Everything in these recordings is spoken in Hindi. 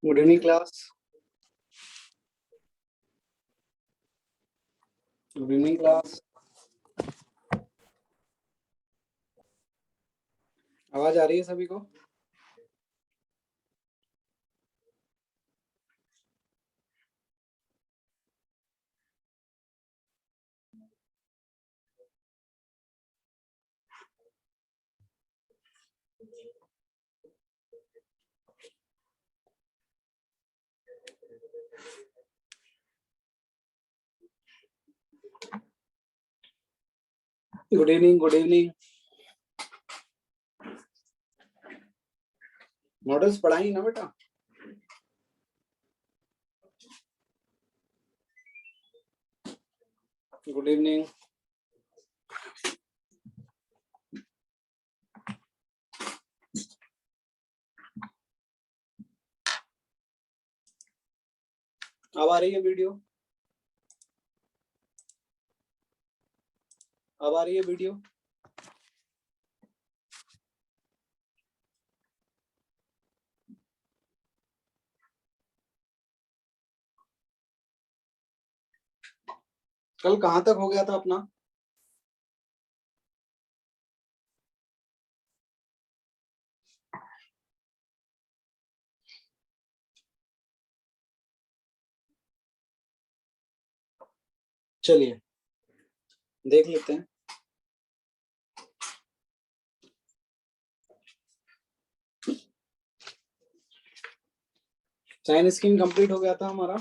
Good evening class. Good evening class. आवाज आ रही है सभी को? Good evening, good evening. Models पढ़ाई ना बेटा? Good evening. अब आ रही है वीडियो? अब आ रही है वीडियो? कल कहाँ तक हो गया था अपना? चलिए देख लेते हैं। साइन स्कीम कंप्लीट हो गया था हमारा।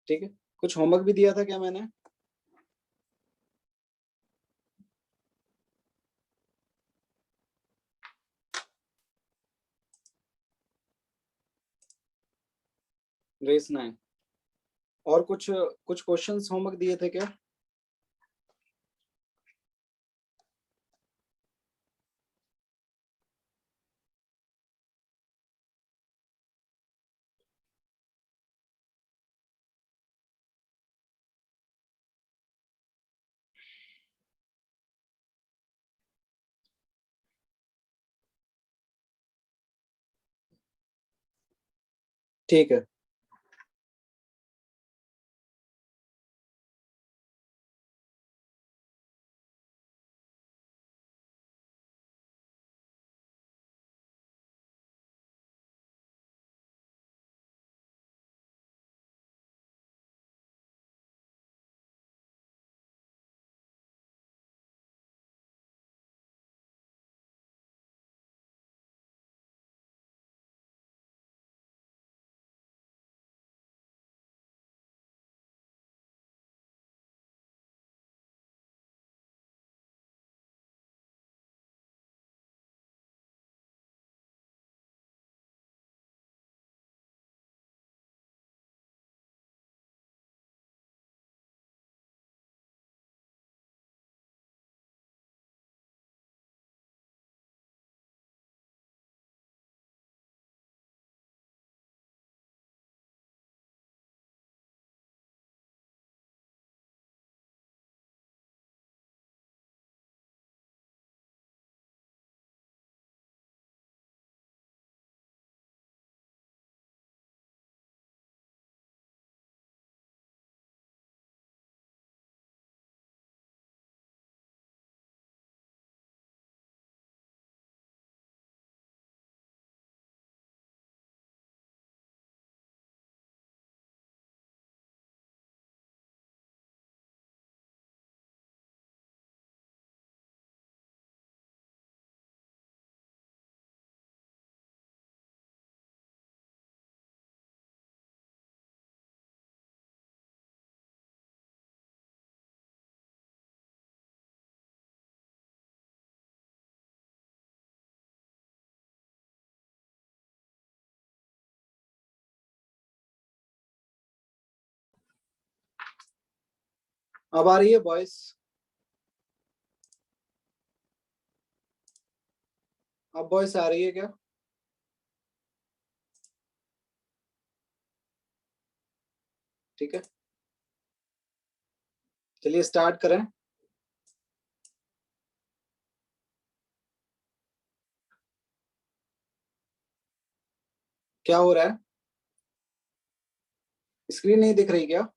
ठीक है, कुछ होमवर्क भी दिया था क्या मैंने? रेस 9 और कुछ कुछ क्वेश्चंस होमवर्क दिए थे क्या? ठीक है। अब आ रही है वॉइस? अब वॉइस आ रही है क्या? ठीक है, चलिए स्टार्ट करें। क्या हो रहा है? स्क्रीन नहीं दिख रही क्या?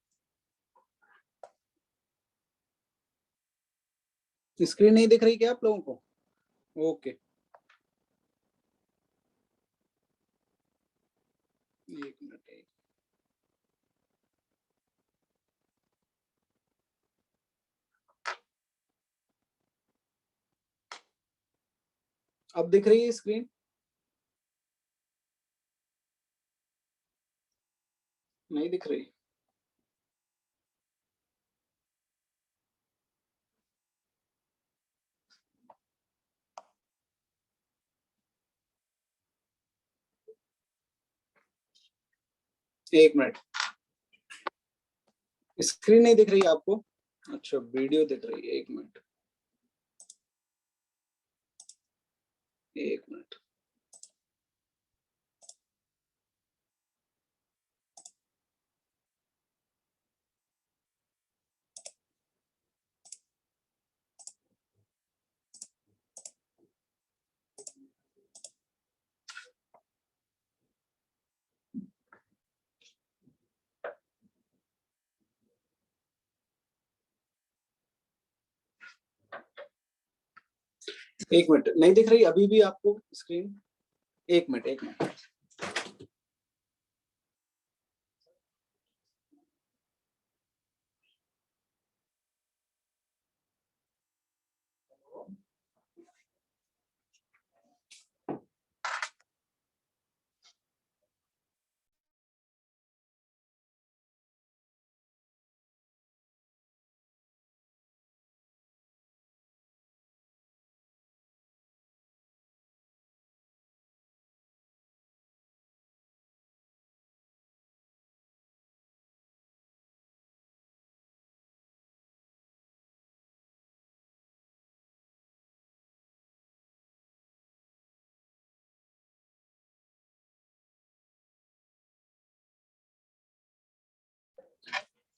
स्क्रीन नहीं दिख रही क्या आप लोगों को? ओके, एक मिनट। अब दिख रही है स्क्रीन? नहीं दिख रही? एक मिनट, स्क्रीन नहीं दिख रही है आपको? अच्छा, वीडियो दिख रही है, एक मिनट, एक मिनट। एक मिनट, नहीं दिख रही अभी भी आपको स्क्रीन? एक मिनट, एक मिनट।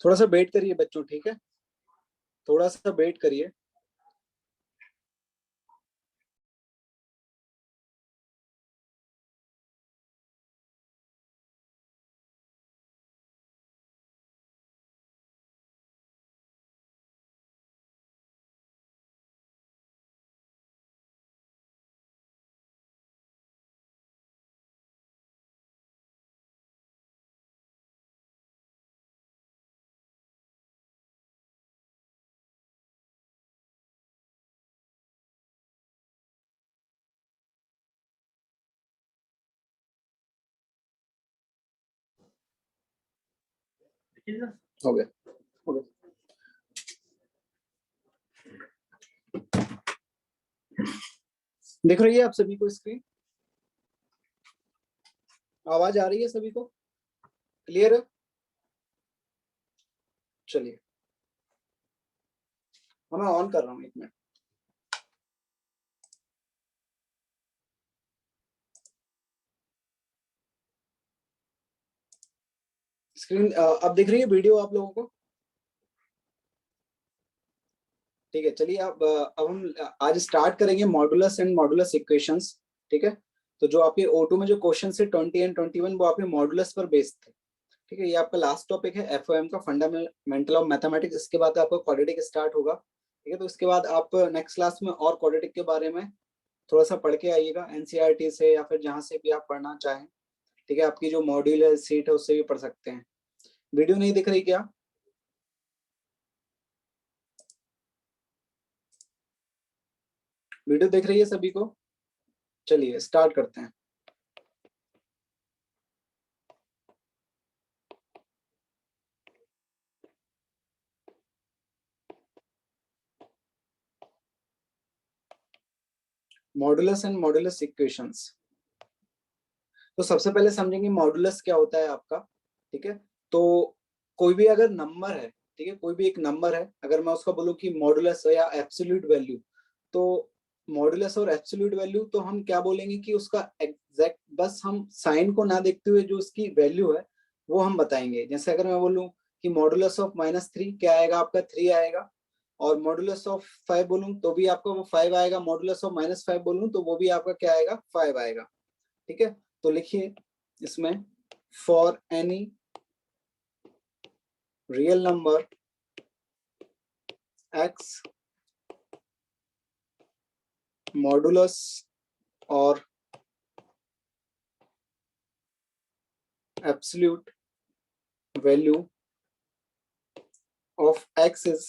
थोड़ा सा वेट करिए बच्चों, ठीक है? थोड़ा सा वेट करिए। हो गया, हो गया। दिख रही है आप सभी को स्क्रीन? आवाज आ रही है सभी को? क्लियर है? चलिए, मैं ऑन कर रहा हूँ, एक मिनट। स्क्रीन अब दिख रही है वीडियो आप लोगों को? ठीक है, चलिए अब हम आज स्टार्ट करेंगे मॉडुलस एंड मॉडुलस इक्वेशंस। ठीक है, तो जो आपके O2 में जो क्वेश्चन है 20 एंड 21 वो आपके मॉडुलस पर बेस्ड थे। ठीक है, ये आपका लास्ट टॉपिक है एफओएम का, फंडामेंटल ऑफ मैथमेटिक्स। इसके बाद आपका क्वाड्रेटिक स्टार्ट होगा। ठीक है, तो इसके बाद आप नेक्स्ट क्लास में और क्वाड्रेटिक के बारे में थोड़ा सा पढ़ के आइएगा, एनसीईआरटी से या फिर जहां से भी आप पढ़ना चाहें। ठीक है, आपकी जो मॉड्यूल है, सीट है, उससे भी पढ़ सकते हैं। वीडियो नहीं दिख रही क्या? वीडियो दिख रही है सभी को? चलिए स्टार्ट करते हैं। Modulus and modulus equations. तो सबसे पहले समझेंगे मॉडुलस क्या होता है आपका। ठीक है, तो कोई भी अगर नंबर है, ठीक है, कोई भी एक नंबर है, अगर मैं उसका बोलूं कि मॉडुलस या एब्सोल्यूट वैल्यू, तो मॉडुलस और एब्सोल्यूट वैल्यू तो हम क्या बोलेंगे कि उसका एग्जैक्ट, बस हम साइन को ना देखते हुए जो उसकी वैल्यू है वो हम बताएंगे। जैसे अगर मैं बोलूं कि मॉडुलस ऑफ -3 क्या आएगा आपका? 3 आएगा। और मॉडुलस ऑफ 5 बोलूं तो भी आपका वो 5 आएगा। मॉडुलस ऑफ -5 बोलूं तो वो भी आपका क्या आएगा? 5 आएगा। ठीक है, तो लिखिए इसमें for any real number x modulus और absolute value of x is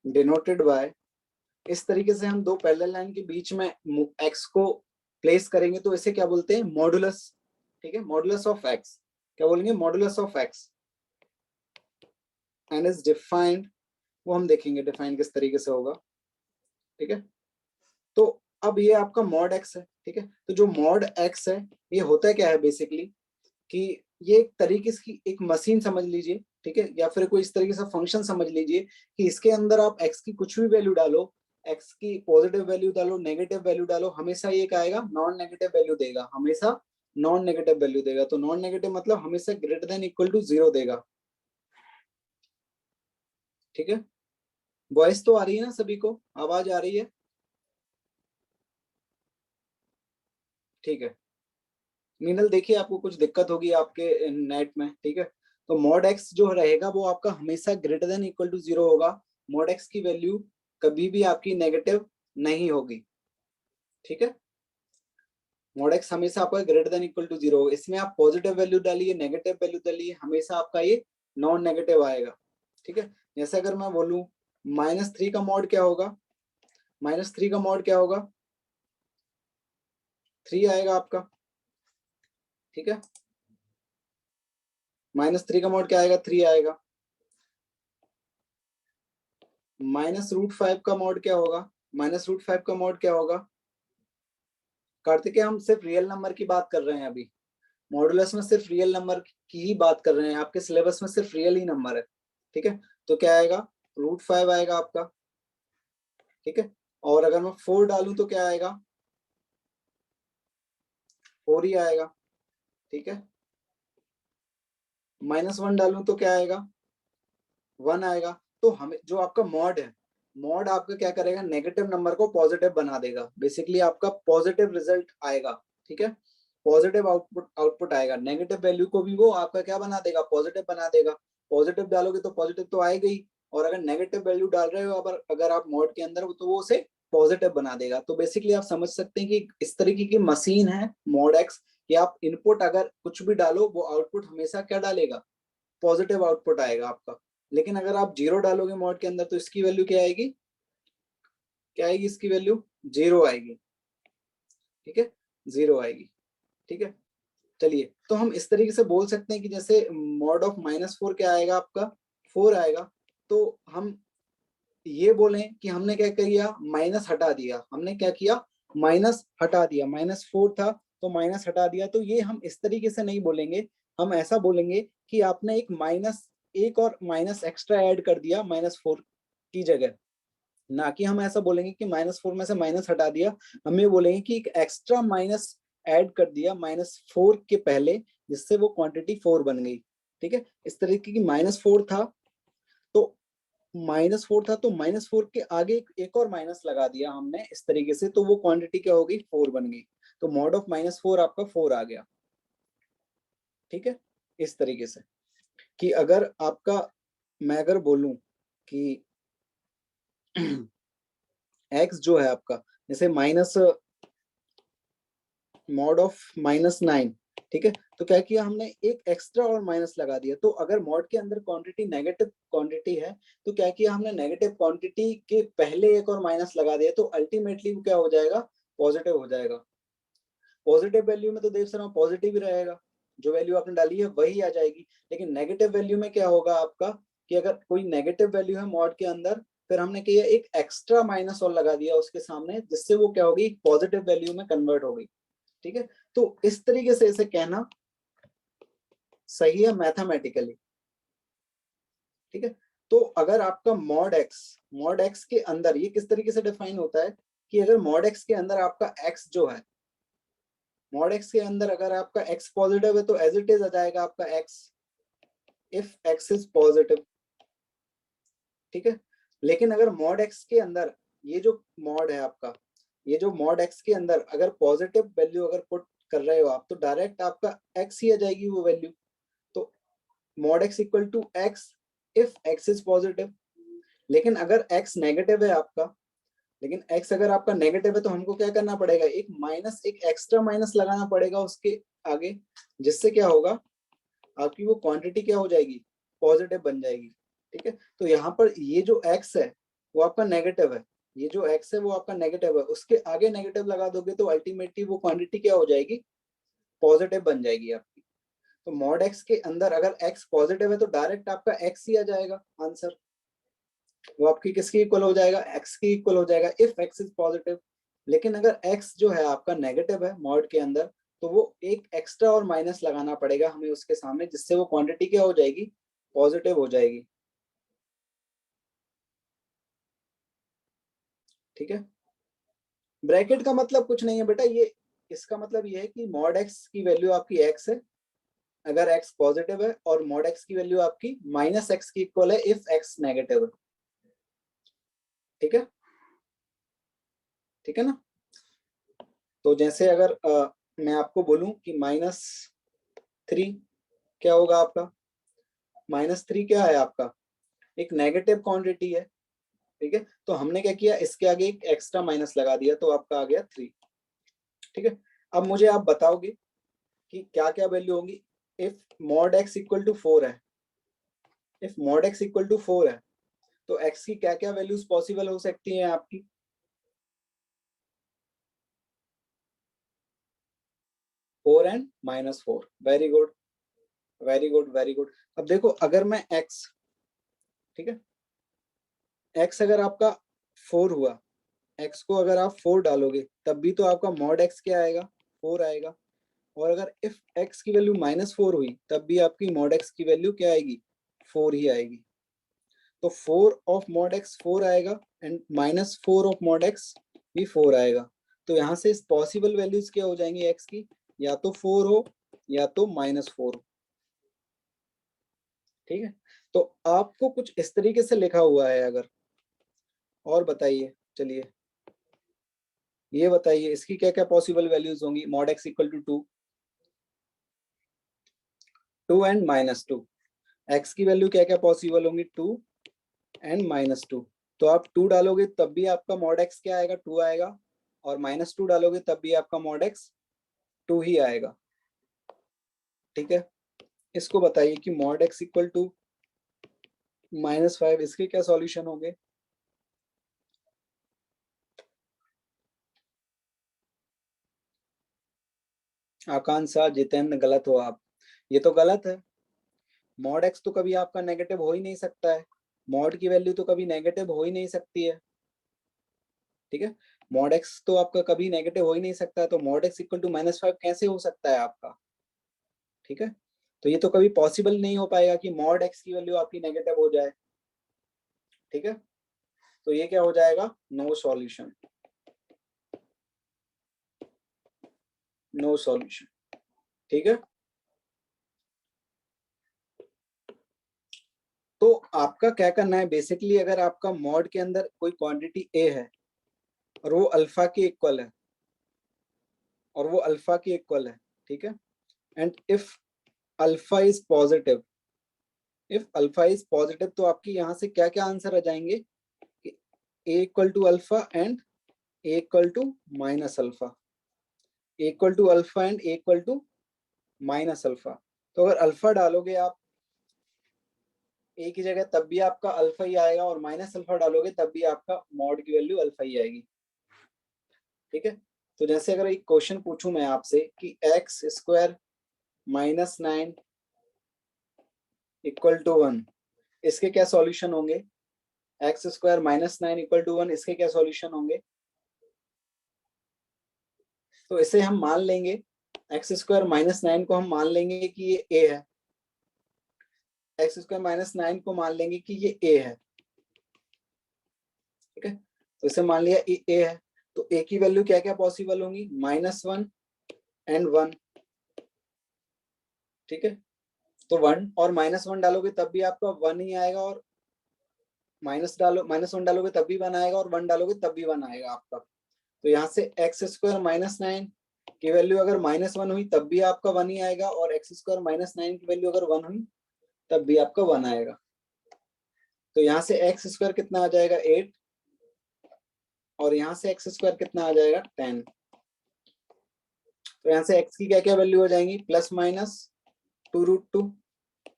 denoted by, इस तरीके से हम दो पैरेलल लाइन के बीच में x को प्लेस करेंगे तो इसे क्या बोलते हैं, मॉडुलस। ठीक है, मॉडुलस ऑफ x, क्या बोलेंगे, modulus of x and is defined, वो हम देखेंगे डिफाइन किस तरीके से होगा। ठीक है, तो अब ये आपका मॉड x है। ठीक है, तो जो मॉड x है ये होता क्या है बेसिकली, कि ये एक तरीके की एक मशीन समझ लीजिए। ठीक है, या फिर कोई इस तरीके से फंक्शन समझ लीजिए कि इसके अंदर आप x की कुछ भी वैल्यू डालो, x की पॉजिटिव वैल्यू डालो, नेगेटिव वैल्यू डालो, हमेशा ये क्या आएगा, नॉन नेगेटिव वैल्यू देगा, हमेशा नॉन नेगेटिव वैल्यू देगा। तो नॉन नेगेटिव मतलब हमेशा ग्रेटर देन इक्वल टू 0 देगा। ठीक है, वॉइस तो आ रही है ना, सभी को आवाज आ रही है? ठीक है, मीनल देखिए आपको कुछ दिक्कत होगी आपके नेट में। ठीक है, तो मॉड एक्स जो रहेगा वो आपका हमेशा ग्रेटर देन इक्वल टू 0 होगा। मॉड एक्स की वैल्यू कभी भी आपकी नेगेटिव नहीं होगी। ठीक है, मॉड एक्स हमेशा आपका ग्रेटर देन इक्वल टू 0 होगा। इसमें आप पॉजिटिव वैल्यू डालिए, नेगेटिव वैल्यू डालिए, हमेशा आपका ये नॉन नेगेटिव आएगा। ठीक है, जैसे अगर मैं बोलूं -3 का मॉड क्या होगा, -3 का मॉड क्या होगा, 3 आएगा आपका। ठीक है, -3 का मॉड क्या आएगा, 3 आएगा। -√5 का मॉड क्या होगा, -√5 का मॉड क्या होगा। कार्तिकेय हम सिर्फ रियल नंबर की बात कर रहे हैं अभी, मॉडुलस में सिर्फ रियल नंबर की ही बात कर रहे हैं, आपके सिलेबस में सिर्फ रियल ही नंबर है। ठीक है, तो क्या आएगा, √5 आएगा आपका। ठीक है, और अगर मैं 4 डालूं तो क्या आएगा, 4 ही आएगा। ठीक है, -1 डालूं तो क्या आएगा, 1 आएगा। तो हमें जो आपका मॉड है, मॉड आपका क्या करेगा, नेगेटिव नंबर को पॉजिटिव बना देगा, बेसिकली आपका पॉजिटिव रिजल्ट आएगा। ठीक है, पॉजिटिव आउटपुट आउटपुट आएगा, नेगेटिव वैल्यू को भी वो आपका क्या बना देगा, पॉजिटिव बना देगा। पॉजिटिव डालोगे तो पॉजिटिव तो आएगा ही, और अगर नेगेटिव वैल्यू डाल रहे हो अगर आप मॉड के अंदर तो वो उसे पॉजिटिव बना देगा। तो बेसिकली आप समझ सकते हैं कि इस तरीके की मशीन है मॉड एक्स, कि आप इनपुट अगर कुछ भी डालो वो आउटपुट हमेशा क्या डालेगा, पॉजिटिव आउटपुट आएगा आपका। लेकिन अगर आप 0 डालोगे मॉड के अंदर तो इसकी वैल्यू क्या आएगी, क्या आएगी, इसकी वैल्यू 0 आएगी। ठीक है, 0 आएगी। ठीक है, चलिए तो हम इस तरीके से बोल सकते हैं कि जैसे मॉड ऑफ -4 क्या आएगा आपका, 4 आएगा। तो हम ये बोलें कि हमने क्या किया, माइनस हटा दिया, हमने क्या किया, माइनस हटा दिया, -4 था तो माइनस हटा दिया। तो ये हम इस तरीके से नहीं बोलेंगे, हम ऐसा बोलेंगे कि आपने एक और माइनस एक्स्ट्रा ऐड कर दिया -4 की जगह, ना कि हम ऐसा बोलेंगे कि -4 में से माइनस हटा दिया। हम ये बोलेंगे कि एक एक्स्ट्रा माइनस ऐड कर दिया -4 के पहले, जिससे वो क्वांटिटी 4 बन गई। ठीक है, इस तरीके की -4 था तो -4 था तो -4 के आगे एक और माइनस लगा दिया हमने इस तरीके से, तो वो क्वांटिटी क्या हो गई, 4 बन गई। तो मॉड ऑफ -4 आपका 4 आ गया। ठीक है, इस तरीके से कि अगर आपका, मैं अगर बोलूं कि x जो है आपका, जैसे माइनस मॉड ऑफ -9। ठीक है, तो क्या किया हमने, एक एक्स्ट्रा और माइनस लगा दिया। तो अगर मॉड के अंदर क्वांटिटी नेगेटिव क्वांटिटी है तो क्या किया हमने, नेगेटिव क्वांटिटी के पहले एक और माइनस लगा दिया, तो अल्टीमेटली क्या हो जाएगा, पॉजिटिव हो जाएगा। पॉजिटिव वैल्यू में तो देव सर पॉजिटिव ही रहेगा, जो वैल्यू आपने डाली है वही आ जाएगी। लेकिन नेगेटिव वैल्यू में क्या होगा आपका, कि अगर कोई नेगेटिव वैल्यू है मॉड के अंदर, फिर हमने किया एक एक्स्ट्रा माइनस और लगा दिया उसके सामने, जिससे वो क्या होगी, पॉजिटिव वैल्यू में कन्वर्ट हो गई। ठीक है, तो इस तरीके से इसे कहना सही है मैथमेटिकली। ठीक है, तो अगर आपका मॉड एक्स के अंदर ये किस तरीके से डिफाइन होता है, कि अगर मॉड एक्स के अंदर आपका एक्स जो है, मॉड एक्स के अंदर अगर आपका एक्स पॉजिटिव है तो एज इट इज आ जाएगा आपका x, if x is positive. ठीक है, लेकिन अगर मॉड एक्स के अंदर ये जो मॉड है आपका, ये जो मॉड एक्स के अंदर अगर पॉजिटिव वैल्यू अगर पुट कर रहे हो आप, तो डायरेक्ट आपका एक्स ही आ जाएगी वो वैल्यू। तो mod x equal to x if x is positive. लेकिन अगर एक्स नेगेटिव है आपका, लेकिन x अगर आपका नेगेटिव है तो हमको क्या करना पड़ेगा, एक माइनस, एक एक्स्ट्रा माइनस लगाना पड़ेगा उसके आगे, जिससे क्या होगा, आपकी वो क्वांटिटी क्या हो जाएगी, पॉजिटिव बन जाएगी। ठीक है, तो यहाँ पर ये जो x है वो आपका नेगेटिव है, ये जो x है वो आपका नेगेटिव है, उसके आगे नेगेटिव लगा दोगे तो अल्टीमेटली वो क्वांटिटी क्या हो जाएगी, पॉजिटिव बन जाएगी आपकी। तो मॉड x के अंदर अगर x पॉजिटिव है तो डायरेक्ट आपका x ही आ जाएगा आंसर। वो आपकी किसकी इक्वल हो जाएगा, x की इक्वल हो जाएगा इफ x इज पॉजिटिव। लेकिन अगर x जो है आपका नेगेटिव है मॉड के अंदर, तो वो एक एक्स्ट्रा और माइनस लगाना पड़ेगा हमें उसके सामने, जिससे वो क्वांटिटी क्या हो जाएगी, पॉजिटिव हो जाएगी। ठीक है, ब्रैकेट का मतलब कुछ नहीं है बेटा, ये इसका मतलब ये है कि मॉड x की वैल्यू आपकी x है अगर x पॉजिटिव है, और मॉड x की वैल्यू आपकी माइनस एक्स की इक्वल है इफ x नेगेटिव है। ठीक है, ठीक है ना। तो जैसे अगर मैं आपको बोलूं कि -3 क्या होगा आपका, -3 क्या है आपका, एक नेगेटिव क्वांटिटी है। ठीक है, तो हमने क्या किया, इसके आगे एक एक्स्ट्रा माइनस लगा दिया तो आपका आ गया 3। ठीक है, अब मुझे आप बताओगे कि क्या क्या वैल्यू होंगी if mod x equal to 4 है। If mod x equal to 4 है तो x की क्या क्या वैल्यूज पॉसिबल हो सकती हैं आपकी, 4 and -4। Very good, very good, very good. अब देखो अगर मैं x, ठीक है, x अगर आपका 4 हुआ, x को अगर आप 4 डालोगे तब भी तो आपका मॉड x क्या आएगा, 4 आएगा। और अगर इफ x की वैल्यू -4 हुई तब भी आपकी मॉड x की वैल्यू क्या आएगी, 4 ही आएगी। तो 4 ऑफ मॉड x 4 आएगा एंड -4 ऑफ मॉड x भी 4 आएगा। तो यहाँ से पॉसिबल वैल्यूज क्या हो जाएंगी x की, या तो 4 हो या तो -4 हो। ठीक है, तो आपको कुछ इस तरीके से लिखा हुआ है अगर, और बताइए, चलिए ये बताइए इसकी क्या क्या पॉसिबल वैल्यूज होंगी, mod x equal to 2, 2 and -2। x की वैल्यू क्या क्या पॉसिबल होंगी, 2 एंड -2। तो आप 2 डालोगे तब भी आपका मॉड x क्या आएगा, 2 आएगा, और -2 डालोगे तब भी आपका मॉड x 2 ही आएगा। ठीक है, इसको बताइए कि मॉड x इक्वल टू -5, इसके क्या सॉल्यूशन होंगे। आकांक्षा, जितेंद्र, गलत हो आप, ये तो गलत है। मॉड x तो कभी आपका नेगेटिव हो ही नहीं सकता है, मॉड की वैल्यू तो कभी नेगेटिव हो ही नहीं सकती है। ठीक है, मॉड x तो आपका कभी नेगेटिव हो ही नहीं सकता है, तो मॉड x इक्वल टू -5 कैसे हो सकता है आपका। ठीक है, तो ये तो कभी पॉसिबल नहीं हो पाएगा कि मॉड x की वैल्यू आपकी नेगेटिव हो जाए। ठीक है, तो ये क्या हो जाएगा, नो सॉल्यूशन, नो सॉल्यूशन। ठीक है, तो आपका क्या करना है बेसिकली, अगर आपका मॉड के अंदर कोई क्वांटिटी a है और वो अल्फा के इक्वल है, और वो अल्फा के इक्वल है, ठीक है, and if alpha is positive, if alpha is positive, तो आपकी यहाँ से क्या क्या आंसर आ जाएंगे, कि a equal to alpha and a equal to minus alpha, a equal to alpha and a equal to minus alpha. तो अगर अल्फा डालोगे आप a की जगह तब भी आपका अल्फा ही आएगा, और माइनस अल्फा डालोगे तब भी आपका मॉड की वैल्यू अल्फा ही आएगी। ठीक है, तो जैसे अगर एक क्वेश्चन पूछूं मैं आपसे कि एक्स स्क्वायर -9 इक्वल टू 1, इसके क्या सॉल्यूशन होंगे, एक्स स्क्वायर -9 इक्वल टू 1, इसके क्या सॉल्यूशन होंगे। तो इसे हम मान लेंगे, एक्स स्क्वायर -9 को हम मान लेंगे कि ये ए है, एक्स स्क्वायर -9 को मान लेंगे कि ये ए है। ठीक है, तो इसे मान लिया ए है, तो ए की वैल्यू क्या क्या पॉसिबल होंगी, -1 एंड 1। ठीक है, तो 1 और -1 डालोगे तब भी आपका 1 ही आएगा, और -1 डालोगे तब भी 1 आएगा, और 1 डालोगे तब भी 1 आएगा आपका। तो यहाँ से एक्स स्क्वायर माइनस 9 की वैल्यू अगर -1 हुई तब भी आपका 1 ही आएगा, और एक्स स्क्वायर माइनस 9 की वैल्यू अगर 1 हुई तब भी आपका 1 आएगा। तो यहाँ से एक्स स्क्वायर कितना आ जाएगा 8, और यहाँ से एक्स स्क्वायर कितना आ जाएगा 10। तो यहाँ से एक्स की क्या क्या वैल्यू हो जाएंगी, प्लस माइनस 2√2,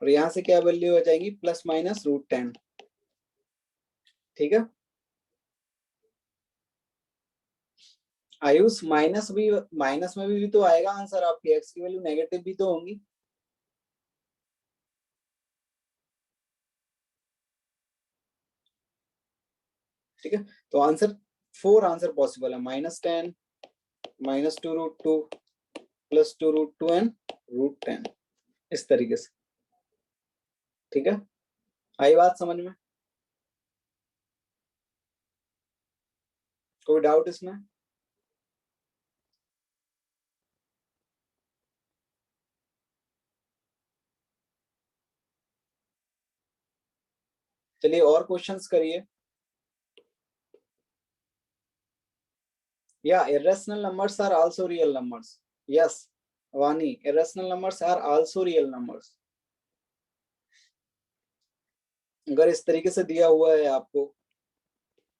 और यहाँ से क्या वैल्यू हो जाएगी, प्लस माइनस √10। ठीक है, आयुष माइनस में भी तो आएगा आंसर, आपकी एक्स की वैल्यू नेगेटिव भी तो होंगी। ठीक है, तो आंसर 4 आंसर पॉसिबल है, -10, -2√2, +2√2 एंड √10, इस तरीके से। ठीक है, आई बात समझ में? कोई डाउट इसमें? चलिए और क्वेश्चंस करिए। या irrational numbers are also real numbers? Yes, Vani, irrational numbers are also real numbers। अगर इस तरीके से दिया हुआ है आपको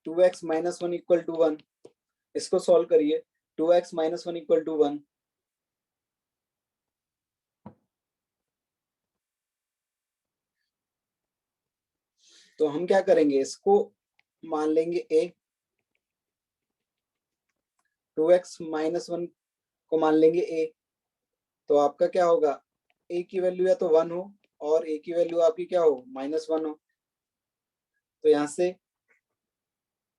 2x - 1 = 1, इसको सॉल्व करिए। 2x - 1 = 1, तो हम क्या करेंगे, इसको मान लेंगे a, 2x - 1 को मान लेंगे a, तो आपका क्या होगा, a की वैल्यू या तो 1 हो और a की वैल्यू आपकी क्या हो, -1 हो। तो यहाँ से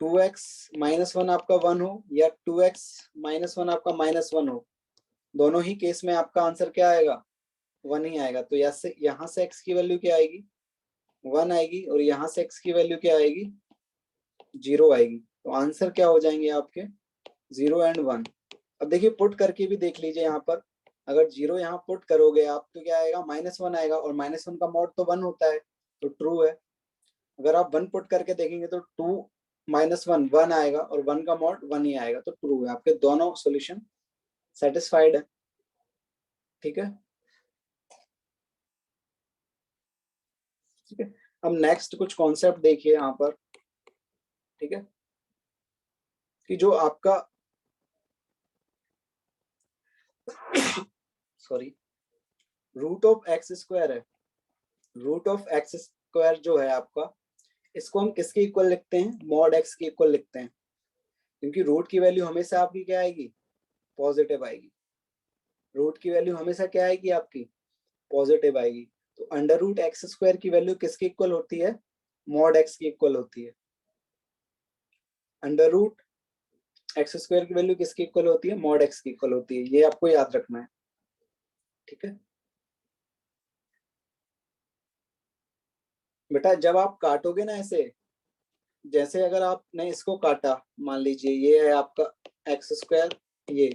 2x - 1 आपका 1 हो या 2x - 1 आपका -1 हो, दोनों ही केस में आपका आंसर क्या आएगा, 1 ही आएगा। तो यहाँ से x की वैल्यू क्या आएगी, 1 आएगी, और यहाँ से x की वैल्यू क्या आएगी, 0 आएगी। तो आंसर क्या हो जाएंगे आपके, 0 एंड 1। अब देखिए पुट करके भी देख लीजिए, यहाँ पर अगर 0 यहाँ पुट करोगे आप तो क्या आएगा, -1 आएगा, और -1 का मॉड तो 1 होता है, तो ट्रू है। अगर आप 1 पुट करके देखेंगे तो 2 - 1 1 आएगा, और 1 का मॉड 1 ही आएगा, तो ट्रू है। आपके दोनों सॉल्यूशन सेटिस्फाइड है। ठीक है, ठीक है। अब नेक्स्ट कुछ कॉन्सेप्ट देखिए यहाँ पर। ठीक है, कि जो आपका सॉरी √(x²) है, √(x²) जो है आपका, इसको हम किसके इक्वल लिखते हैं, मॉड x के इक्वल लिखते हैं, क्योंकि रूट की वैल्यू हमेशा आपकी क्या आएगी, पॉजिटिव आएगी। रूट की वैल्यू हमेशा क्या आएगी आपकी, पॉजिटिव आएगी। तो √(x²) की वैल्यू किसके इक्वल होती है, मॉड x की इक्वल होती है। √(x² की वैल्यू किसकी इक्वल होती है, मॉड x की इक्वल होती है, ये आपको याद रखना है। ठीक है बेटा, जब आप काटोगे ना ऐसे, जैसे अगर आपने इसको काटा, मान लीजिए ये है आपका x², ये,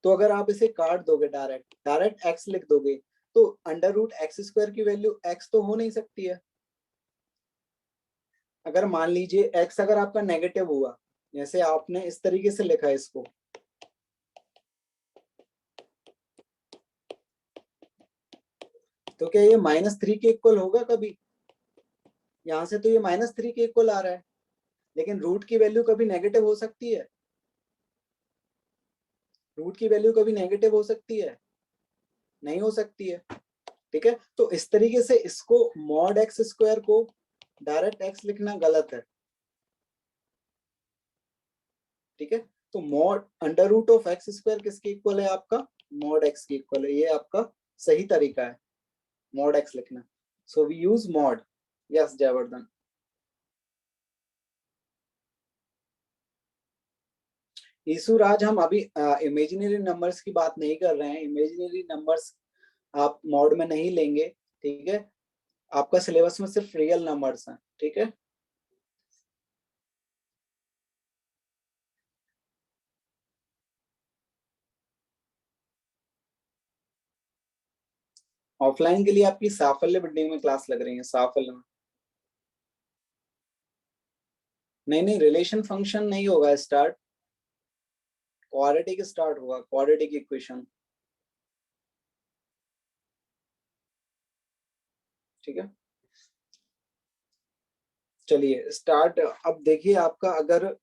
तो अगर आप इसे काट दोगे डायरेक्ट डायरेक्ट x लिख दोगे, तो √(x² की वैल्यू x तो हो नहीं सकती है। अगर मान लीजिए x अगर आपका नेगेटिव हुआ, जैसे आपने इस तरीके से लिखा है इसको, तो क्या ये -3 के इक्वल होगा कभी, यहाँ से तो ये -3 के इक्वल आ रहा है, लेकिन रूट की वैल्यू कभी नेगेटिव हो सकती है, रूट की वैल्यू कभी नेगेटिव हो सकती है, नहीं हो सकती है। ठीक है, तो इस तरीके से इसको मॉड x² को डायरेक्ट x लिखना गलत है। ठीक है, तो मॉड √(x²) किसके इक्वल है आपका, मॉड x के इक्वल है, ये आपका सही तरीका है मॉड x लिखना। So we use mod. Yes Jayvardhan. Isuraj, हम अभी इमेजिनरी नंबर्स की बात नहीं कर रहे हैं, इमेजिनरी नंबर्स आप मॉड में नहीं लेंगे। ठीक है, आपका सिलेबस में सिर्फ रियल नंबर्स हैं। ठीक है, ऑफलाइन के लिए आपकी साफल्य बिल्डिंग में क्लास लग रही है, साफल्य में। नहीं नहीं, रिलेशन फंक्शन नहीं होगा स्टार्ट। क्वाड्रेटिक स्टार्ट होगा, क्वाड्रेटिक इक्वेशन, ठीक है। चलिए स्टार्ट। अब देखिए आपका अगर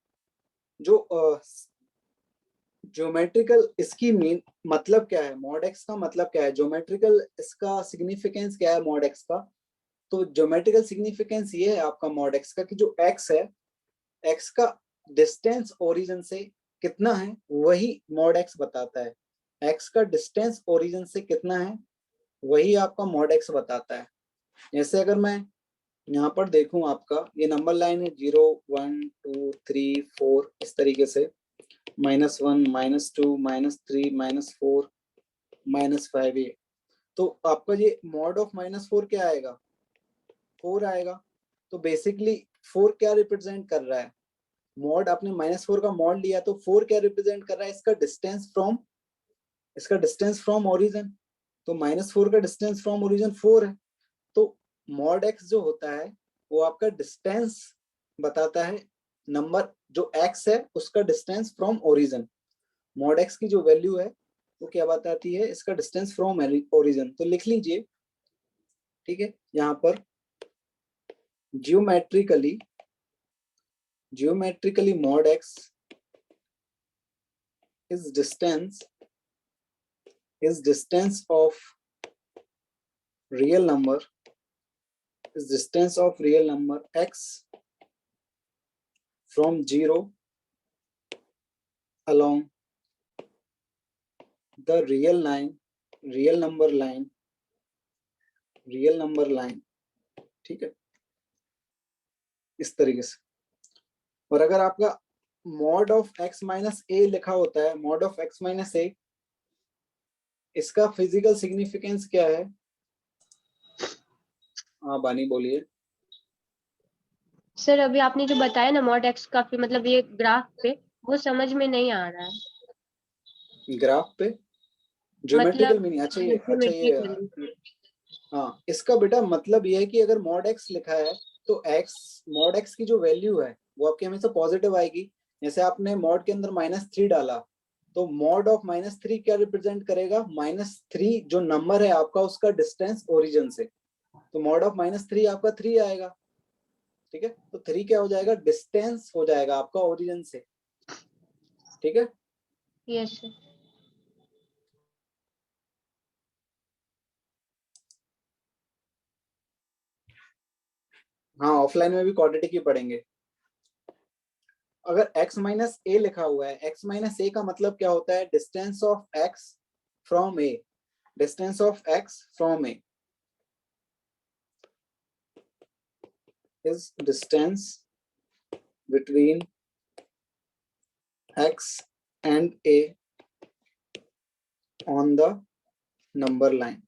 जो ज्योमेट्रिकल इसकी मीन मतलब क्या है, मॉड एक्स का मतलब क्या है, ज्योमेट्रिकल इसका सिग्निफिकेंस क्या है मॉड एक्स का। तो ज्योमेट्रिकल सिग्निफिकेंस ये है आपका मॉड एक्स का कि जो एक्स है, एक्स का डिस्टेंस ओरिजिन से कितना है वही मॉड एक्स बताता है। एक्स का डिस्टेंस ओरिजिन से कितना है वही आपका मॉड एक्स बताता है। जैसे अगर मैं यहाँ पर देखूं, आपका ये नंबर लाइन है 0 1 2 3 4 इस तरीके से, -1 -2 -3 -4 -5 ये। तो आपका ये मॉड ऑफ -4 क्या आएगा, 4 आएगा। तो बेसिकली 4 क्या रिप्रेजेंट कर रहा है, मॉड आपने -4 का मॉड लिया तो 4 क्या रिप्रेजेंट कर रहा है, इसका डिस्टेंस फ्रॉम ओरिजिन। तो -4 का डिस्टेंस फ्रॉम ओरिजिन 4 है। तो मॉड एक्स जो होता है वो आपका डिस्टेंस बताता है, नंबर जो एक्स है उसका distance from origin. Mod x की जो वैल्यू है वो क्या बताती है, इसका डिस्टेंस फ्रॉम ओरिजिन। तो लिख लीजिए, ठीक है। यहाँ पर geometrically mod x is distance of real number x from 0 along the real number line, ठीक है, इस तरीके से। और अगर आपका मॉड ऑफ x माइनस ए लिखा होता है, मॉड ऑफ x माइनस ए, इसका फिजिकल सिग्निफिकेंस क्या है। हाँ बानी बोलिए। सर अभी आपने जो बताया ना मॉड एक्स का, फिर मतलब ये ग्राफ पे वो समझ में नहीं आ रहा है। ग्राफ पे ज्योमेट्रिकल मतलब मीनिंग, अच्छा ये ज्योमेट्रिकली। हाँ, इसका बेटा मतलब ये है कि अगर मॉड एक्स लिखा है तो एक्स, मॉड एक्स की जो वैल्यू है वो आपके हमेशा पॉजिटिव आएगी। जैसे आपने मॉड के अंदर -3 डाला तो मॉड ऑफ -3 क्या रिप्रेजेंट करेगा, -3 जो नंबर है आपका उसका डिस्टेंस ओरिजिन से। तो मॉड ऑफ -3 आपका 3 आएगा, ठीक है। तो 3 क्या हो जाएगा, डिस्टेंस हो जाएगा आपका ओरिजिन से, ठीक है। Yes sir. हाँ ऑफलाइन में भी क्वाड्रेटिक ही पढ़ेंगे। अगर x माइनस ए लिखा हुआ है, x माइनस ए का मतलब क्या होता है, distance of x from A, distance of x from A is distance between x and a on the number line,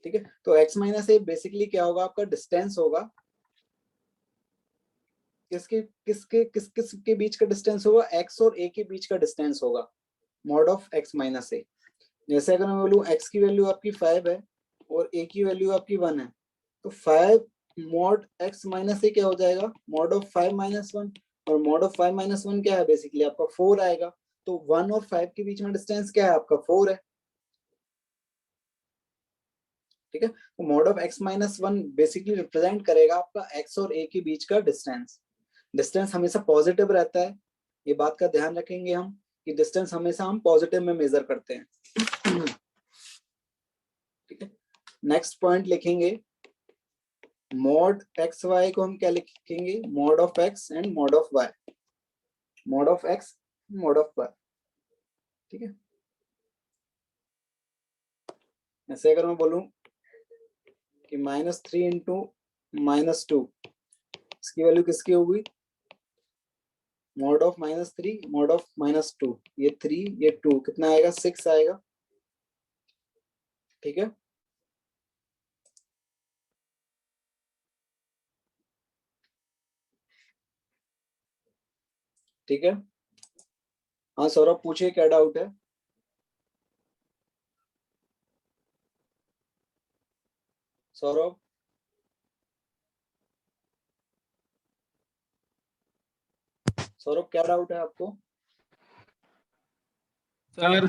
ठीक है। तो x माइनस ए बेसिकली क्या होगा, आपका डिस्टेंस होगा, किसके बीच का डिस्टेंस होगा, x और a के बीच का डिस्टेंस होगा, मॉड ऑफ x माइनस ए। जैसे अगर मैं बोलूं x की वैल्यू आपकी 5 है और a की वैल्यू आपकी 1 है, तो 5 मॉड x माइनस ए क्या हो जाएगा, मॉड ऑफ 5 माइनस 1। और मॉड ऑफ 5 माइनस 1 क्या है, बेसिकली आपका 4 आएगा। तो 1 और 5 के बीच में डिस्टेंस क्या है, आपका 4 है, ठीक है। तो mod of x minus 1 basically represent करेगा आपका x और a के बीच का डिस्टेंस। डिस्टेंस हमेशा पॉजिटिव रहता है, ये बात का ध्यान रखेंगे हम कि डिस्टेंस हमेशा हम पॉजिटिव में मेजर करते हैं, ठीक है। नेक्स्ट पॉइंट लिखेंगे, मॉड एक्स वाई को हम क्या लिखेंगे, mod of x and mod of y, mod of x mod of y, ठीक है। ऐसे अगर मैं बोलूं कि -3 इंटू -2, इसकी वैल्यू किसकी होगी, मॉड ऑफ -3 मॉड ऑफ -2, ये 3 ये 2 कितना आएगा, 6 आएगा, ठीक है। ठीक है, हाँ सौरभ पूछिए क्या डाउट है। सौरभ, सौरभ क्या डाउट है आपको? सर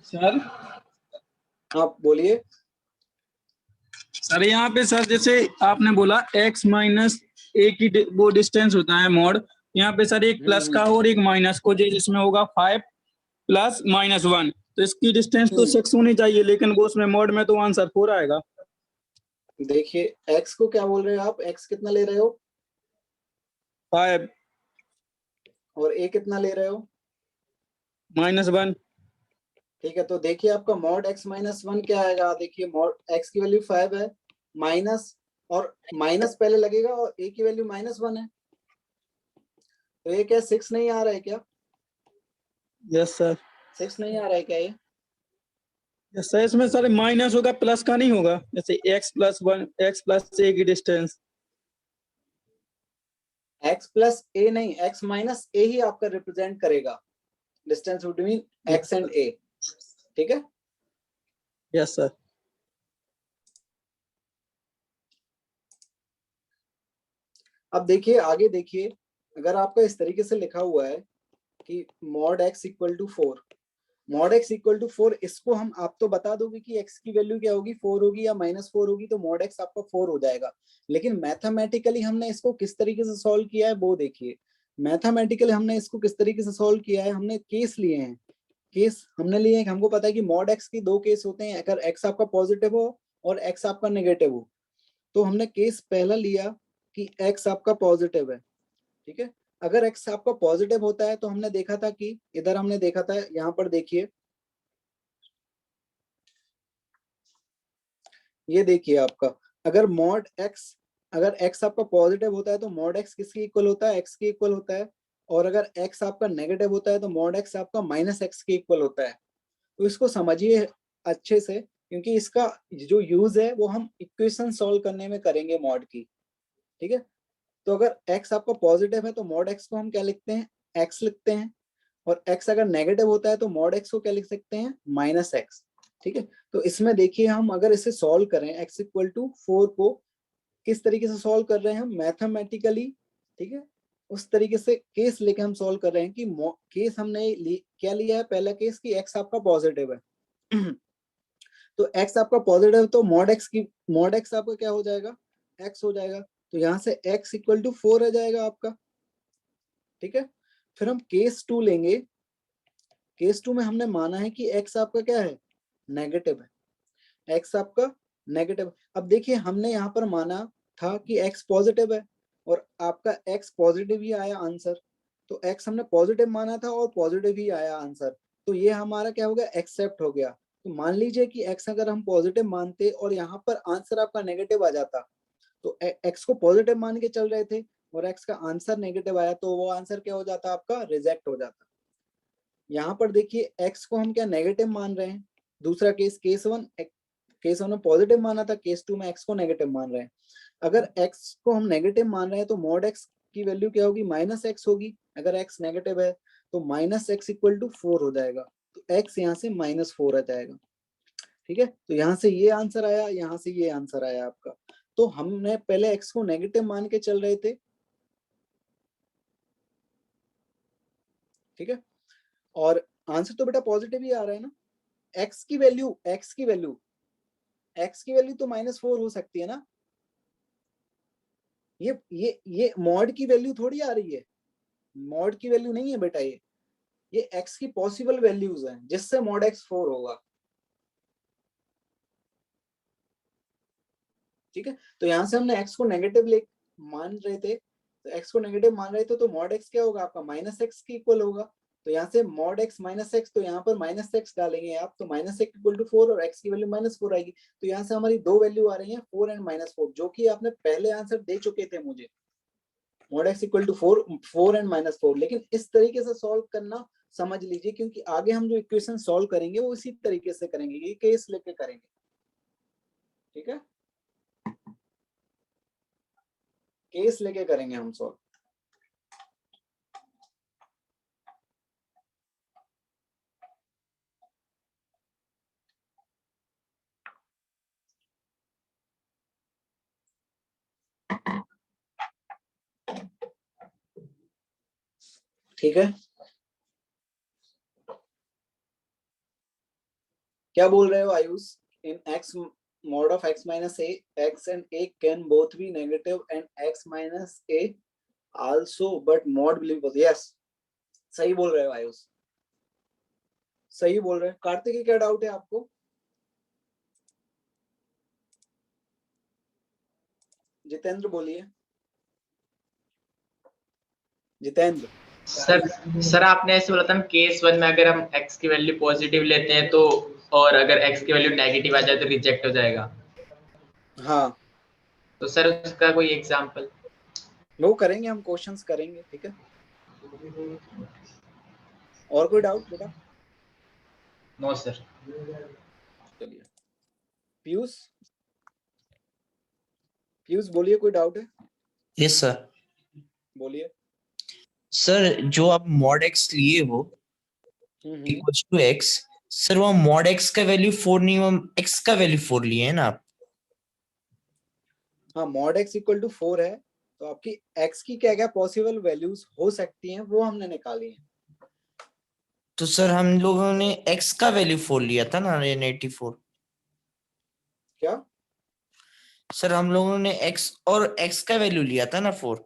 सर आप बोलिए। सर यहाँ पे सर जैसे आपने बोला x माइनस ए की वो डिस्टेंस होता है मॉड, यहाँ पे सर एक प्लस का और एक माइनस को जिसमें होगा 5 प्लस -1, तो इसकी डिस्टेंस तो 6 होनी चाहिए, लेकिन वो उसमें मॉड में तो आंसर 4 आएगा। देखिए x को क्या बोल रहे हो आप, x कितना ले रहे हो? 5 और a कितना ले रहे हो? -1। ठीक है, तो देखिए आपका मॉड x -1 क्या आएगा। देखिए मॉड x की वैल्यू 5 है, माइनस और माइनस पहले लगेगा और a की वैल्यू -1 है, तो ये क्या 6 नहीं आ रहा है क्या? Yes sir. 6 नहीं आ रहा है क्या ये? यस सर, इसमें सर माइनस होगा, प्लस का नहीं होगा, जैसे x+1 x+a की डिस्टेंस। x प्लस a नहीं, x माइनस a ही आपका रिप्रेजेंट करेगा distance between x and a। ठीक है, यस सर। अब देखिए आगे देखिए, अगर आपका इस तरीके से लिखा हुआ है कि mod x equal to 4, mod x equal to 4, इसको हम, आप तो बता दोगे कि x की वैल्यू क्या होगी, 4 होगी या -4 होगी, तो मॉड x आपका 4 हो जाएगा। लेकिन मैथमेटिकली हमने इसको किस तरीके से सॉल्व किया है वो देखिए। मैथमेटिकली हमने इसको किस तरीके से सॉल्व किया है, हमने केस लिए हैं। केस हमने लिए हैं, हमको पता है कि मॉड x की दो केस होते हैं, अगर x आपका पॉजिटिव हो और x आपका नेगेटिव हो। तो हमने केस पहला लिया कि x आपका पॉजिटिव है। ठीक है, अगर x आपका पॉजिटिव होता है तो हमने देखा था कि इधर हमने देखा था, यहाँ पर देखिए, ये देखिए आपका, अगर मॉड x, अगर x आपका पॉजिटिव होता है तो मॉड x किसके इक्वल होता है, x के इक्वल होता है। और अगर x आपका नेगेटिव होता है तो मॉड x आपका -x के इक्वल होता है। तो इसको समझिए अच्छे से, क्योंकि इसका जो यूज है वो हम इक्वेशन सॉल्व करने में करेंगे मॉड की। ठीक है, तो अगर x आपका पॉजिटिव है तो मॉड x को हम क्या लिखते हैं, x लिखते हैं। और x अगर नेगेटिव होता है तो मॉड x को क्या लिख सकते हैं, -x। ठीक है, तो इसमें देखिए हम अगर इसे सॉल्व करें x इक्वल टू 4 को, किस तरीके से सॉल्व कर रहे हैं हम मैथमेटिकली। ठीक है, उस तरीके से केस लेके हम सॉल्व कर रहे हैं कि केस हमने क्या लिया है, पहला केस कि x आपका पॉजिटिव है। तो x आपका पॉजिटिव है तो मॉड x आपका क्या हो जाएगा, x हो जाएगा। तो यहाँ से x इक्वल टू 4 आ जाएगा आपका। ठीक है, फिर हम केस 2 लेंगे। केस 2 में हमने माना है कि x आपका क्या है, नेगेटिव है। x आपका नेगेटिव, अब देखिए हमने यहाँ पर माना था कि x पॉजिटिव है और आपका x पॉजिटिव ही आया आंसर। तो x हमने पॉजिटिव माना था और पॉजिटिव ही आया आंसर, तो ये हमारा क्या हो गया, एक्सेप्ट हो गया। तो मान लीजिए कि x अगर हम पॉजिटिव मानते और यहाँ पर आंसर आपका नेगेटिव आ जाता, तो x को पॉजिटिव मान के चल रहे थे और x का आंसर नेगेटिव आया, तो वो आंसर क्या हो जाता, आपका रिजेक्ट हो जाता। यहाँ पर देखिए x को हम क्या नेगेटिव मान रहे हैं, दूसरा केस, केस वन में पॉजिटिव माना था, केस 2 में x को नेगेटिव मान रहे हैं। अगर x को हम नेगेटिव मान रहे हैं तो मॉड x की वैल्यू क्या होगी, -x होगी। अगर x नेगेटिव है तो -x इक्वल टू 4 हो जाएगा, तो x यहाँ से -4 आ जाएगा। ठीक है, तो यहाँ से ये आंसर आया, यहाँ से ये आंसर आया आपका। तो हमने पहले x को नेगेटिव मान के चल रहे थे। ठीक है, और आंसर तो बेटा पॉजिटिव ही आ रहा है ना। x की वैल्यू तो -4 हो सकती है ना। ये मॉड की वैल्यू थोड़ी आ रही है, मॉड की वैल्यू नहीं है बेटा, ये x की पॉसिबल वैल्यूज हैं जिससे मॉड x 4 होगा। ठीक है, तो यहां से हमने x को नेगेटिव ले मान रहे थे, तो x को नेगेटिव मान रहे थे तो मॉड x क्या होगा आपका, -x के इक्वल होगा। तो यहाँ से मॉड x -x, तो यहाँ पर -x डालेंगे आप, तो -x इक्वल टू 4 और x की वैल्यू -4 आएगी। तो यहाँ से हमारी दो वैल्यू आ रही है, 4 एंड -4, जो कि आपने पहले आंसर दे चुके थे मुझे, mod x equal to 4 and -4। लेकिन इस तरीके से सॉल्व करना समझ लीजिए, क्योंकि आगे हम जो इक्वेशन सॉल्व करेंगे वो इसी तरीके से करेंगे, ये केस लेके करेंगे। ठीक है, केस लेके करेंगे हम सॉल्व। ठीक है, क्या बोल रहे हो आयुष? इन x mod of x minus a, x and a can both be negative and x minus a also, but mod will be positive. Yes, सही बोल रहे हो आयुष, सही बोल रहे हो। कार्तिक, क्या डाउट है आपको? जितेंद्र बोलिए, जितेंद्र। सर आपने ऐसे बोला था केस 1 में अगर हम x की वैल्यू पॉजिटिव लेते हैं तो, और अगर x की वैल्यू नेगेटिव आ जाए तो रिजेक्ट हो जाएगा। हाँ, तो सर उसका कोई एग्जांपल? वो करेंगे, हम क्वेश्चंस करेंगे, ठीक है। और कोई डाउट बेटा? No sir. चलिए, पीयूष, पीयूष बोलिए, कोई डाउट है? Yes sir. बोलिए। सर जो आप मॉड एक्स लिए हो इक्वल्स टू एक्स, सर वो मॉड एक्स का वैल्यू 4 नहीं, वो एक्स का वैल्यू 4 लिए है ना आप? हाँ, मॉड एक्स इक्वल टू 4 है, तो आपकी एक्स की क्या क्या पॉसिबल वैल्यूज हो सकती हैं वो हमने निकाली है। तो सर हम लोगों ने एक्स का वैल्यू 4 लिया था ना, 84। क्या? सर हम लोगों ने एक्स और एक्स का वैल्यू लिया था ना 4।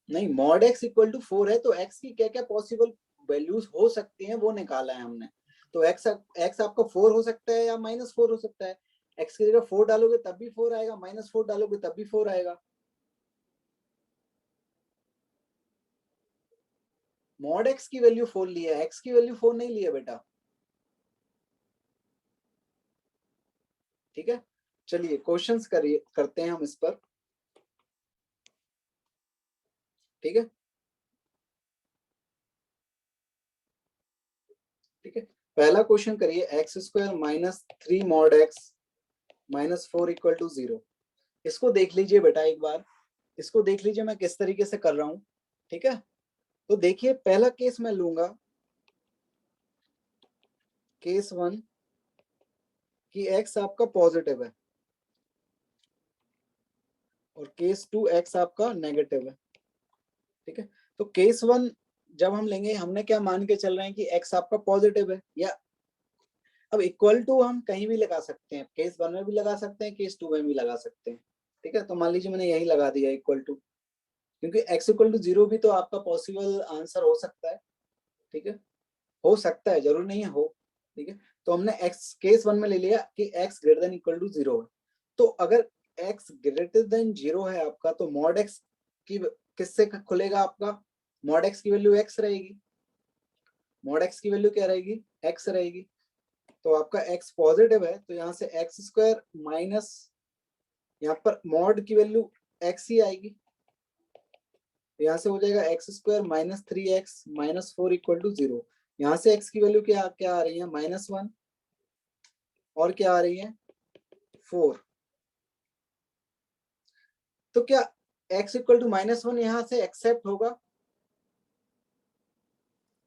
नहीं, मॉड एक्स इक्वल टू 4 है, तो एक्स की क्या क्या पॉसिबल वैल्यूज हो सकती हैं वो निकाला है हमने। तो एक्स एक्स आपका 4 हो सकता है या -4 हो सकता है। एक्स की जगह 4 डालोगे तब भी 4 आएगा, -4 डालोगे तब भी 4 आएगा। मॉड एक्स की वैल्यू 4 ली है, एक्स की वैल्यू 4 नहीं ली है बेटा, ठीक है। चलिए क्वेश्चंस करिए, करते हैं हम इस पर, ठीक है। ठीक है, पहला क्वेश्चन करिए, x square minus 3 mod x minus 4 equal to 0। इसको देख लीजिए बेटा एक बार, इसको देख लीजिए मैं किस तरीके से कर रहा हूं, ठीक है। तो देखिए, पहला केस मैं लूंगा केस 1 कि x आपका पॉजिटिव है और केस 2 x आपका नेगेटिव है, ठीक है। तो केस 1 जब हम लेंगे, हमने क्या मान के चल रहे हैं कि x आपका पॉजिटिव है, या अब इक्वल टू हम कहीं भी लगा सकते हैं, केस 1 में भी लगा सकते हैं, केस 2 में भी लगा सकते हैं, ठीक है। तो मान लीजिए मैंने यही लगा दिया इक्वल टू, क्योंकि x इक्वल टू 0 भी तो आपका पॉसिबल आंसर हो सकता है, ठीक है। हो सकता है, जरूर नहीं है, हो, ठीक है। तो हमने x केस 1 में ले लिया कि x greater than equal to 0 है। तो अगर x ग्रेटर देन 0 है आपका, तो मॉड x की किससे खुलेगा आपका? मॉड x की वैल्यू x रहेगी, मॉड x की वैल्यू क्या रहेगी? x रहेगी। तो आपका x पॉजिटिव है, तो यहाँ से एक्स स्क्वायर माइनस, यहाँ पर मॉड की वैल्यू x ही आएगी, यहाँ से हो जाएगा x square minus 3x minus 4 equal to 0। यहाँ से x की वैल्यू क्या क्या आ रही है? -1, और क्या आ रही है? 4। तो क्या x इक्वल टू -1 यहाँ से एक्सेप्ट होगा?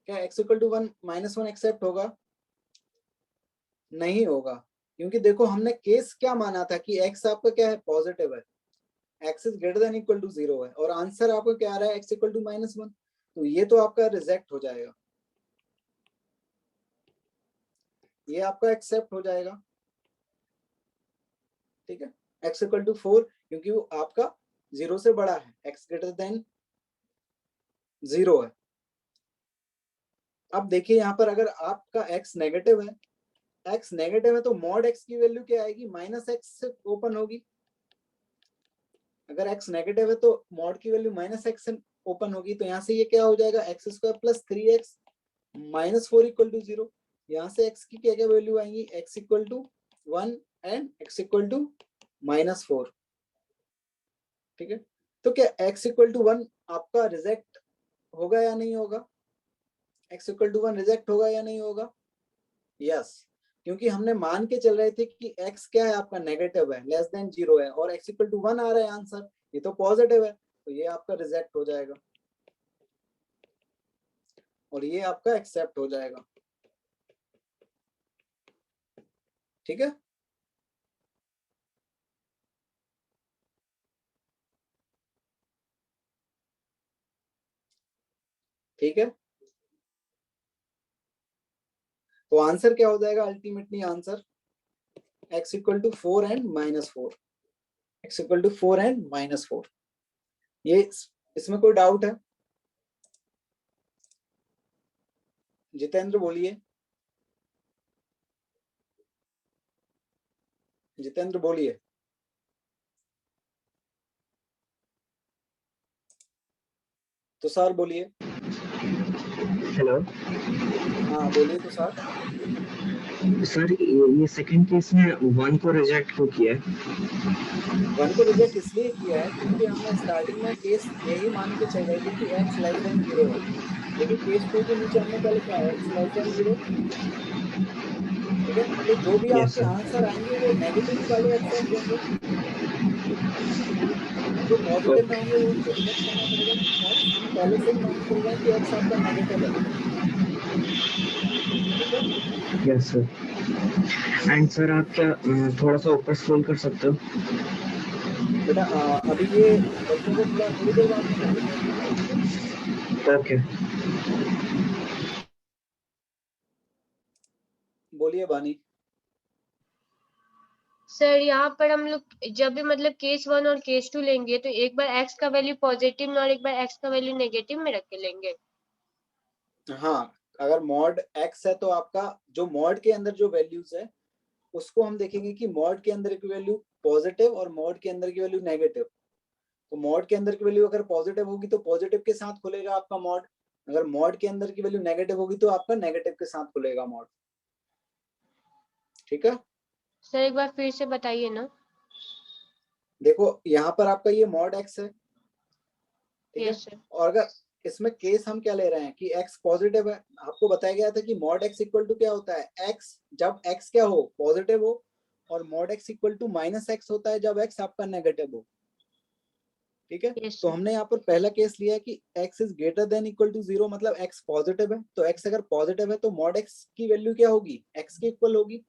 क्या x इक्वल टू -1 एक्सेप्ट होगा? नहीं होगा, क्योंकि देखो हमने केस क्या माना था कि x आपका क्या है? पॉजिटिव है, x is greater than equal to 0 है, और आंसर आपका क्या आ रहा है? x equal to -1। तो ये तो आपका रिजेक्ट हो जाएगा, ये आपका एक्सेप्ट हो जाएगा, ठीक है। x इक्वल टू 4, क्योंकि वो आपका 0 से बड़ा है, x ग्रेटर देन 0 है। अब देखिए यहाँ पर अगर आपका x नेगेटिव है, x नेगेटिव है, तो मॉड x की वैल्यू क्या आएगी? -x से ओपन होगी। अगर x नेगेटिव है तो मॉड की वैल्यू -x से ओपन होगी, तो यहाँ से ये क्या हो जाएगा? X square plus 3x minus 4 equal to 0। यहाँ से x की क्या क्या वैल्यू आएंगी? x equal to 1 and x equal to -4, ठीक है। तो क्या x इक्वल टू 1 आपका रिजेक्ट होगा या नहीं होगा? x इक्वल टू 1 रिजेक्ट होगा या नहीं होगा? यस, क्योंकि हमने मान के चल रहे थे कि x क्या है आपका? नेगेटिव है, लेस देन 0 है, और x इक्वल टू 1 आ रहा है आंसर, ये तो पॉजिटिव है, तो ये आपका रिजेक्ट हो जाएगा और ये आपका एक्सेप्ट हो जाएगा, ठीक है। ठीक है, तो आंसर क्या हो जाएगा ultimately? Answer x equal to 4 and -4, x equal to 4 and -4। ये इसमें कोई डाउट है? जितेंद्र बोलिए, जितेंद्र बोलिए। तुषार बोलिए। हेलो हाँ बोलिए तुषार। सर, ये सेकंड केस में 1 को रिजेक्ट क्यों किया है? 1 को रिजेक्ट इसलिए किया है क्योंकि हमने स्टार्टिंग में केस यही मान के चल रहे थे कि x लेस देन 0 है, लेकिन केस 2 के नीचे हमने क्या लिखा है? x less then 0। ठीक है, तो जो भी Yes, आपके sir. आंसर आएंगे वो नेगेटिव ही वाले एक्सेस देंगे, जो पॉजिटिव में होंगे वो उनको रिजेक्ट करना पड़ेगा कि x हम पहले से ही मान चल रहे हैं कि x आपका नेगेटिव है। ठीक है, Yes, sir. एंड सर आप क्या थोड़ा सा ऊपर स्क्रॉल कर सकते हो? बेटा अभी ये बच्चों को थोड़ी देर बाद में करके भेज दूंगा। ठीक है, ओके। बोलिए बानी। सर यहाँ पर हम लोग जब भी मतलब केस 1 और केस 2 लेंगे तो एक बार x का वैल्यू पॉजिटिव में और एक बार x का वैल्यू नेगेटिव में रख के लेंगे। हाँ, अगर मॉड x है तो आपका जो मॉड के अंदर जो वैल्यूज है उसको हम देखेंगे कि मॉड के अंदर की वैल्यू पॉजिटिव और मॉड के अंदर की वैल्यू नेगेटिव। तो मॉड के अंदर की वैल्यू अगर पॉजिटिव होगी तो पॉजिटिव के साथ खुलेगा आपका मॉड, अगर मॉड के अंदर की वैल्यू नेगेटिव होगी तो आपका नेगेटिव के साथ खुलेगा मॉड। ठीक है, सर एक बार फिर से बताइए ना। देखो यहाँ पर आपका ये मॉड x है। ठीक है, यस सर। और अगर इसमें केस हम क्या ले रहे हैं कि x पॉजिटिव है, आपको बताया गया था कि मॉड x इक्वल टू क्या होता है? x जब x क्या हो? पॉजिटिव हो, और mod x equal to -x होता है जब x आपका नेगेटिव हो। ठीक है, यस तो सर। हमने यहाँ पर पहला केस लिया कि x is greater than equal to 0, मतलब x पॉजिटिव है, तो x अगर पॉजिटिव है तो मॉड x की वैल्यू क्या होगी? x के इक्वल होगी।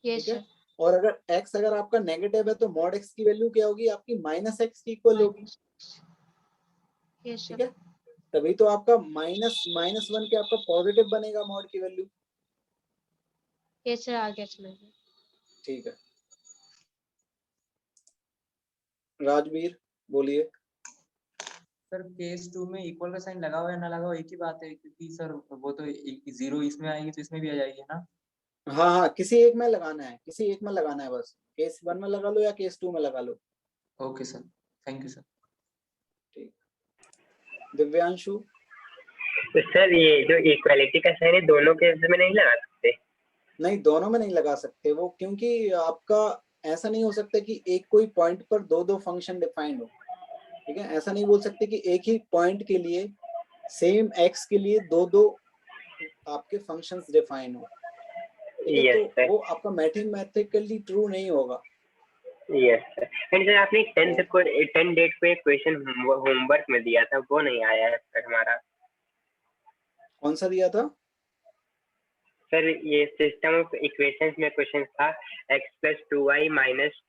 यस ठीक है, सर। और अगर x अगर आपका नेगेटिव है तो मॉड x की वैल्यू क्या होगी? आपकी -x की इक्वल होगी। यस ठीक सर। है, तभी तो आपका -1 के आपका पॉजिटिव बनेगा मॉड की वैल्यू। यस सर, आ गया समझ में। ठीक है, राजवीर बोलिए। सर केस 2 में इक्वल का साइन लगा हुआ है ना लगा हुआ एक ही बात है, क्योंकि सर वो तो 0 इसमें आएगी तो इसमें भी आ जाएगी ना। हाँ हाँ, किसी एक में लगाना है, किसी एक में लगाना है, बस केस 1 में लगा लो या केस 2 में लगा लो। Okay sir, thank you sir. ठीक, दिव्यांशु। तो सर ये जो इक्वालिटी का साइन है दोनों केस में नहीं लगा सकते? नहीं, दोनों में नहीं लगा सकते वो, क्योंकि आपका ऐसा नहीं हो सकता कि एक कोई पॉइंट पर दो फंक्शन डिफाइंड हो। ठीक है, ऐसा नहीं बोल सकते कि एक ही पॉइंट के लिए सेम एक्स के लिए दो आपके फंक्शंस डिफाइन हो। ठीक है, यस तो सर, वो आपका मैथमेटिकली ट्रू नहीं होगा। Yes sir. एंड सर आपने 10 डेट पे क्वेश्चन होमवर्क में दिया था, वो नहीं आया है सर हमारा। कौन सा दिया था? सर ये सिस्टम ऑफ इक्वेशंस में क्वेश्चन था x + 2y -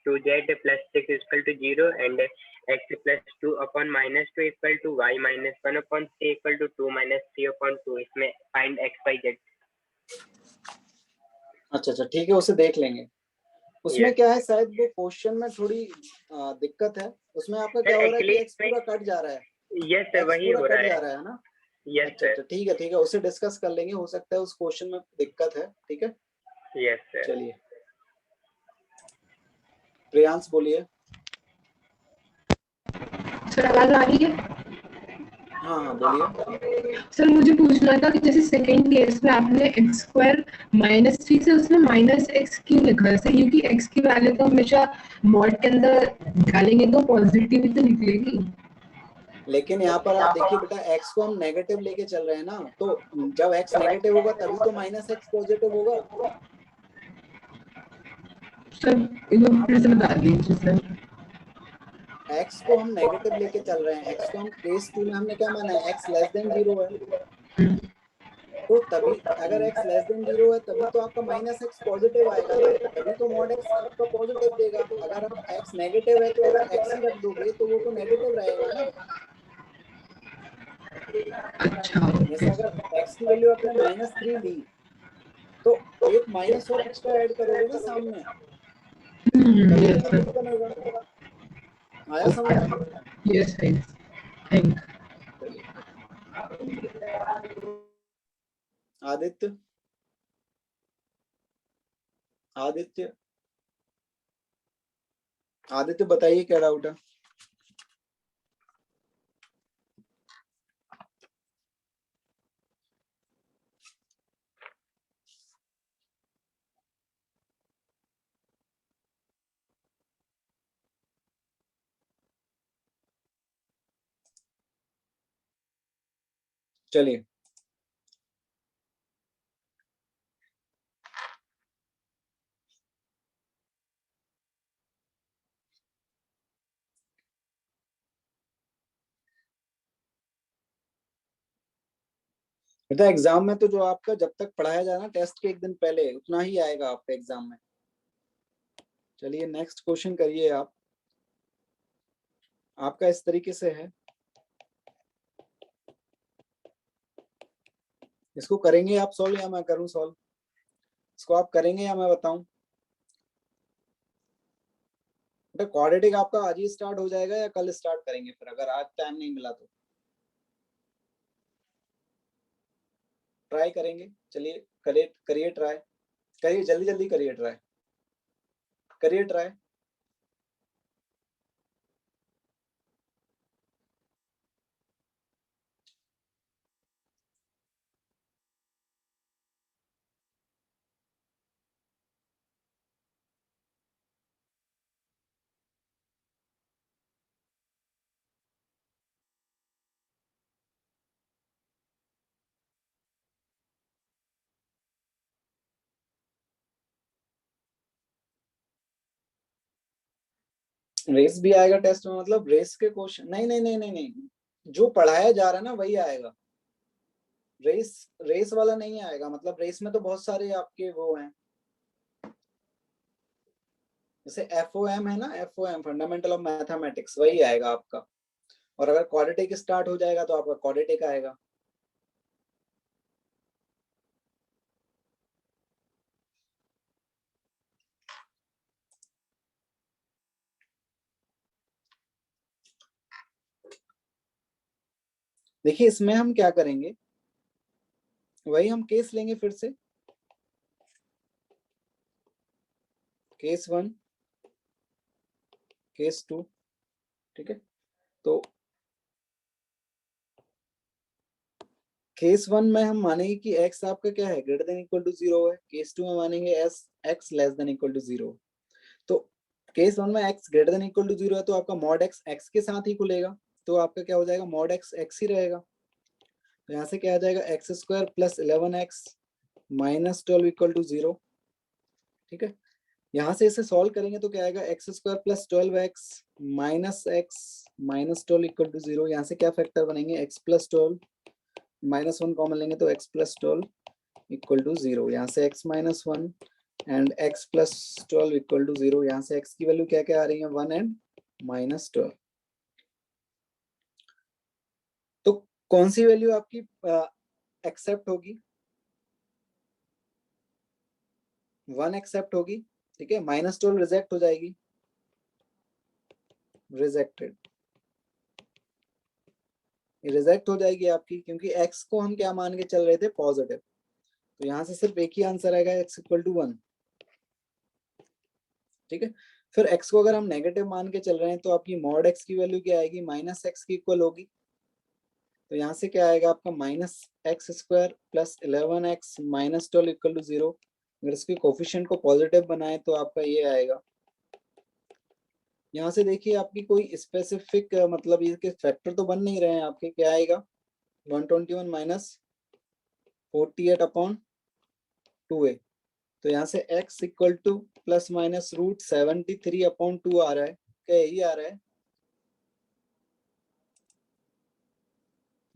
2z + 6 = 0 and x + 2 / -2 = y - 1 / 3 = 2 - 3/2। इसमें फाइंड x y z। अच्छा, ठीक है, उसे देख लेंगे। उसमें क्या है, शायद वो क्वेश्चन में थोड़ी दिक्कत है। उसमें आपका क्या हो रहा है कि x पूरा कट जा रहा है। यस सर, x वही पूरा हो रहा कट जा है। रहा है ना। यस अच्छा, सर, ठीक है, उसे डिस्कस कर लेंगे, हो सकता है उस क्वेश्चन में दिक्कत है। ठीक है, यस सर। चलिए प्रियांश बोलिए। सर आवाज आ रही है? हाँ हाँ बोलिए। सर मुझे पूछना था कि जैसे सेकंड केस में आपने x² -3 से उसमें -x क्यों लिखा है? क्योंकि x की वैल्यू तो हमेशा मॉड के अंदर निकालेंगे तो पॉजिटिव ही तो निकलेगी। लेकिन यहाँ पर आप देखिए बेटा, x को हम नेगेटिव लेके चल रहे हैं ना, तो जब x नेगेटिव होगा तभी तो -x पॉजिटिव होगा। सर एक बार फिर से बता दीजिए सर। x को हम नेगेटिव लेके चल रहे हैं, x को हम केस 2 में हमने क्या माना है? x लेस देन 0 है, तो तभी अगर x लेस देन 0 है तभी तो आपका -x पॉजिटिव आएगा ना, तभी तो मॉड x आपका पॉजिटिव देगा। अगर आप x नेगेटिव है तो अगर x ही रख दोगे तो वो तो नेगेटिव रहेगा ना। अच्छा जैसे ओके अगर x की वैल्यू आपने -3 ली तो एक माइनस और एक्स्ट्रा ऐड करोगे ना सामने, तभी यस नेगेटिव सर बनेगा। आया समझ? यस थैंक चलिए, आदित्य आदित्य आदित्य बताइए क्या डाउट है? चलिए, बेटा एग्जाम में तो जो आपका जब तक पढ़ाया जाए ना टेस्ट के एक दिन पहले, उतना ही आएगा आपका एग्जाम में। चलिए नेक्स्ट क्वेश्चन करिए आप। आपका इस तरीके से है, इसको करेंगे आप सॉल्व या मैं करूं सॉल्व? इसको आप करेंगे या मैं बताऊं? बेटा क्वाड्रेटिक आपका आज ही स्टार्ट हो जाएगा या कल स्टार्ट करेंगे फिर, अगर आज टाइम नहीं मिला तो? ट्राई करेंगे, चलिए करिए करिए ट्राई, करिए जल्दी जल्दी करिए ट्राई, करिए ट्राई। रेस भी आएगा टेस्ट में? मतलब रेस के क्वेश्चन नहीं नहीं नहीं नहीं नहीं, जो पढ़ाया जा रहा है ना वही आएगा, रेस रेस वाला नहीं आएगा। मतलब रेस में तो बहुत सारे आपके वो हैं, जैसे FOM है ना, FOM फंडामेंटल ऑफ मैथमेटिक्स, वही आएगा आपका। और अगर क्वाड्रेटिक स्टार्ट हो जाएगा तो आपका क्वाड्रेटिक आएगा। देखिए इसमें हम क्या करेंगे, वही हम केस लेंगे फिर से, केस 1 केस 2, ठीक है। तो केस 1 में हम मानेंगे कि x आपका क्या है, ग्रेटर देन इक्वल टू 0 है। केस 2 में मानेंगे x less than equal to 0। तो केस 1 में x greater than equal to 0 है तो आपका मॉड x x के साथ ही खुलेगा, तो आपका क्या हो जाएगा, मॉड x x ही रहेगा। तो यहाँ से क्या आ जाएगा, x² plus 11x minus 12 equal to 0, ठीक है। यहाँ से इसे सॉल्व करेंगे तो क्या आएगा, x² plus 12x minus x minus 12 equal to 0। यहाँ से क्या फैक्टर बनेंगे, x प्लस 12 माइनस 1 कॉमन लेंगे तो x प्लस 12 इक्वल टू 0। यहाँ से x minus 1 and x plus 12 equal to 0। यहाँ से x की वैल्यू क्या क्या आ रही है, 1 एंड माइनस 12। तो कौन सी वैल्यू आपकी एक्सेप्ट होगी, 1 एक्सेप्ट होगी, ठीक है। माइनस 12 रिजेक्ट हो जाएगी, रिजेक्टेड, रिजेक्ट हो जाएगी आपकी, क्योंकि x को हम क्या मान के चल रहे थे, पॉजिटिव। तो यहाँ से सिर्फ एक ही आंसर आएगा, x इक्वल टू 1, ठीक है। फिर x को अगर हम नेगेटिव मान के चल रहे हैं तो आपकी मॉड x की वैल्यू क्या आएगी, माइनस x की इक्वल होगी। तो यहाँ से क्या आएगा आपका, minus x² plus 11x minus 12 equal to 0। अगर इसके कोफिशिएंट को पॉजिटिव बनाए तो आपका ये आएगा। यहाँ से देखिए आपकी कोई स्पेसिफिक मतलब ये के फैक्टर तो बन नहीं रहे हैं आपके, क्या आएगा, 121 माइनस 48 अपॉन 2a। तो यहाँ से x equal to plus minus root 73 upon 2 आ रहा है, क्या यही आ रहा है,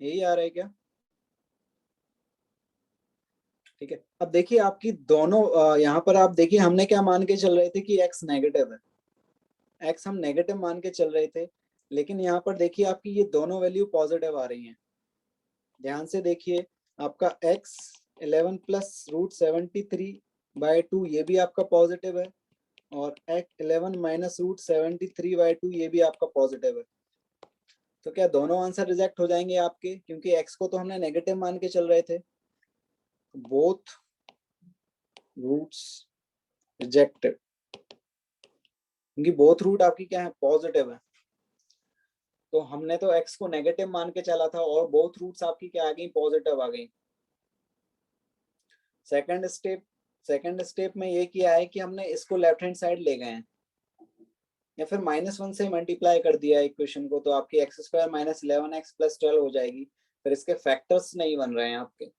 यही आ रहा है क्या, ठीक है। अब देखिए आपकी दोनों यहाँ पर आप देखिए हमने क्या मान के चल रहे थे कि x नेगेटिव है, x हम नेगेटिव मान के चल रहे थे, लेकिन यहाँ पर देखिए आपकी ये दोनों वैल्यू पॉजिटिव आ रही हैं। ध्यान से देखिए, आपका x 11 प्लस रूट 73/2 ये भी आपका पॉजिटिव है, और x 11 माइनस रूट 73/2 ये भी आपका पॉजिटिव है। तो क्या दोनों आंसर रिजेक्ट हो जाएंगे आपके, क्योंकि x को तो हमने नेगेटिव मान के चल रहे थे। बोथ रूट्स रिजेक्टेड, क्योंकि बोथ रूट आपकी क्या है, पॉजिटिव है। तो हमने तो x को नेगेटिव मान के चला था, और बोथ रूट्स आपकी क्या आ गई, पॉजिटिव आ गई। सेकंड स्टेप में ये किया है कि हमने इसको लेफ्ट हैंड साइड ले गए हैं, या फिर -1 से मल्टीप्लाई कर दिया इक्वेशन को, तो आपकी x² माइनस 11x प्लस 12 हो जाएगी। फिर इसके फैक्टर्स नहीं बन रहे हैं आपके।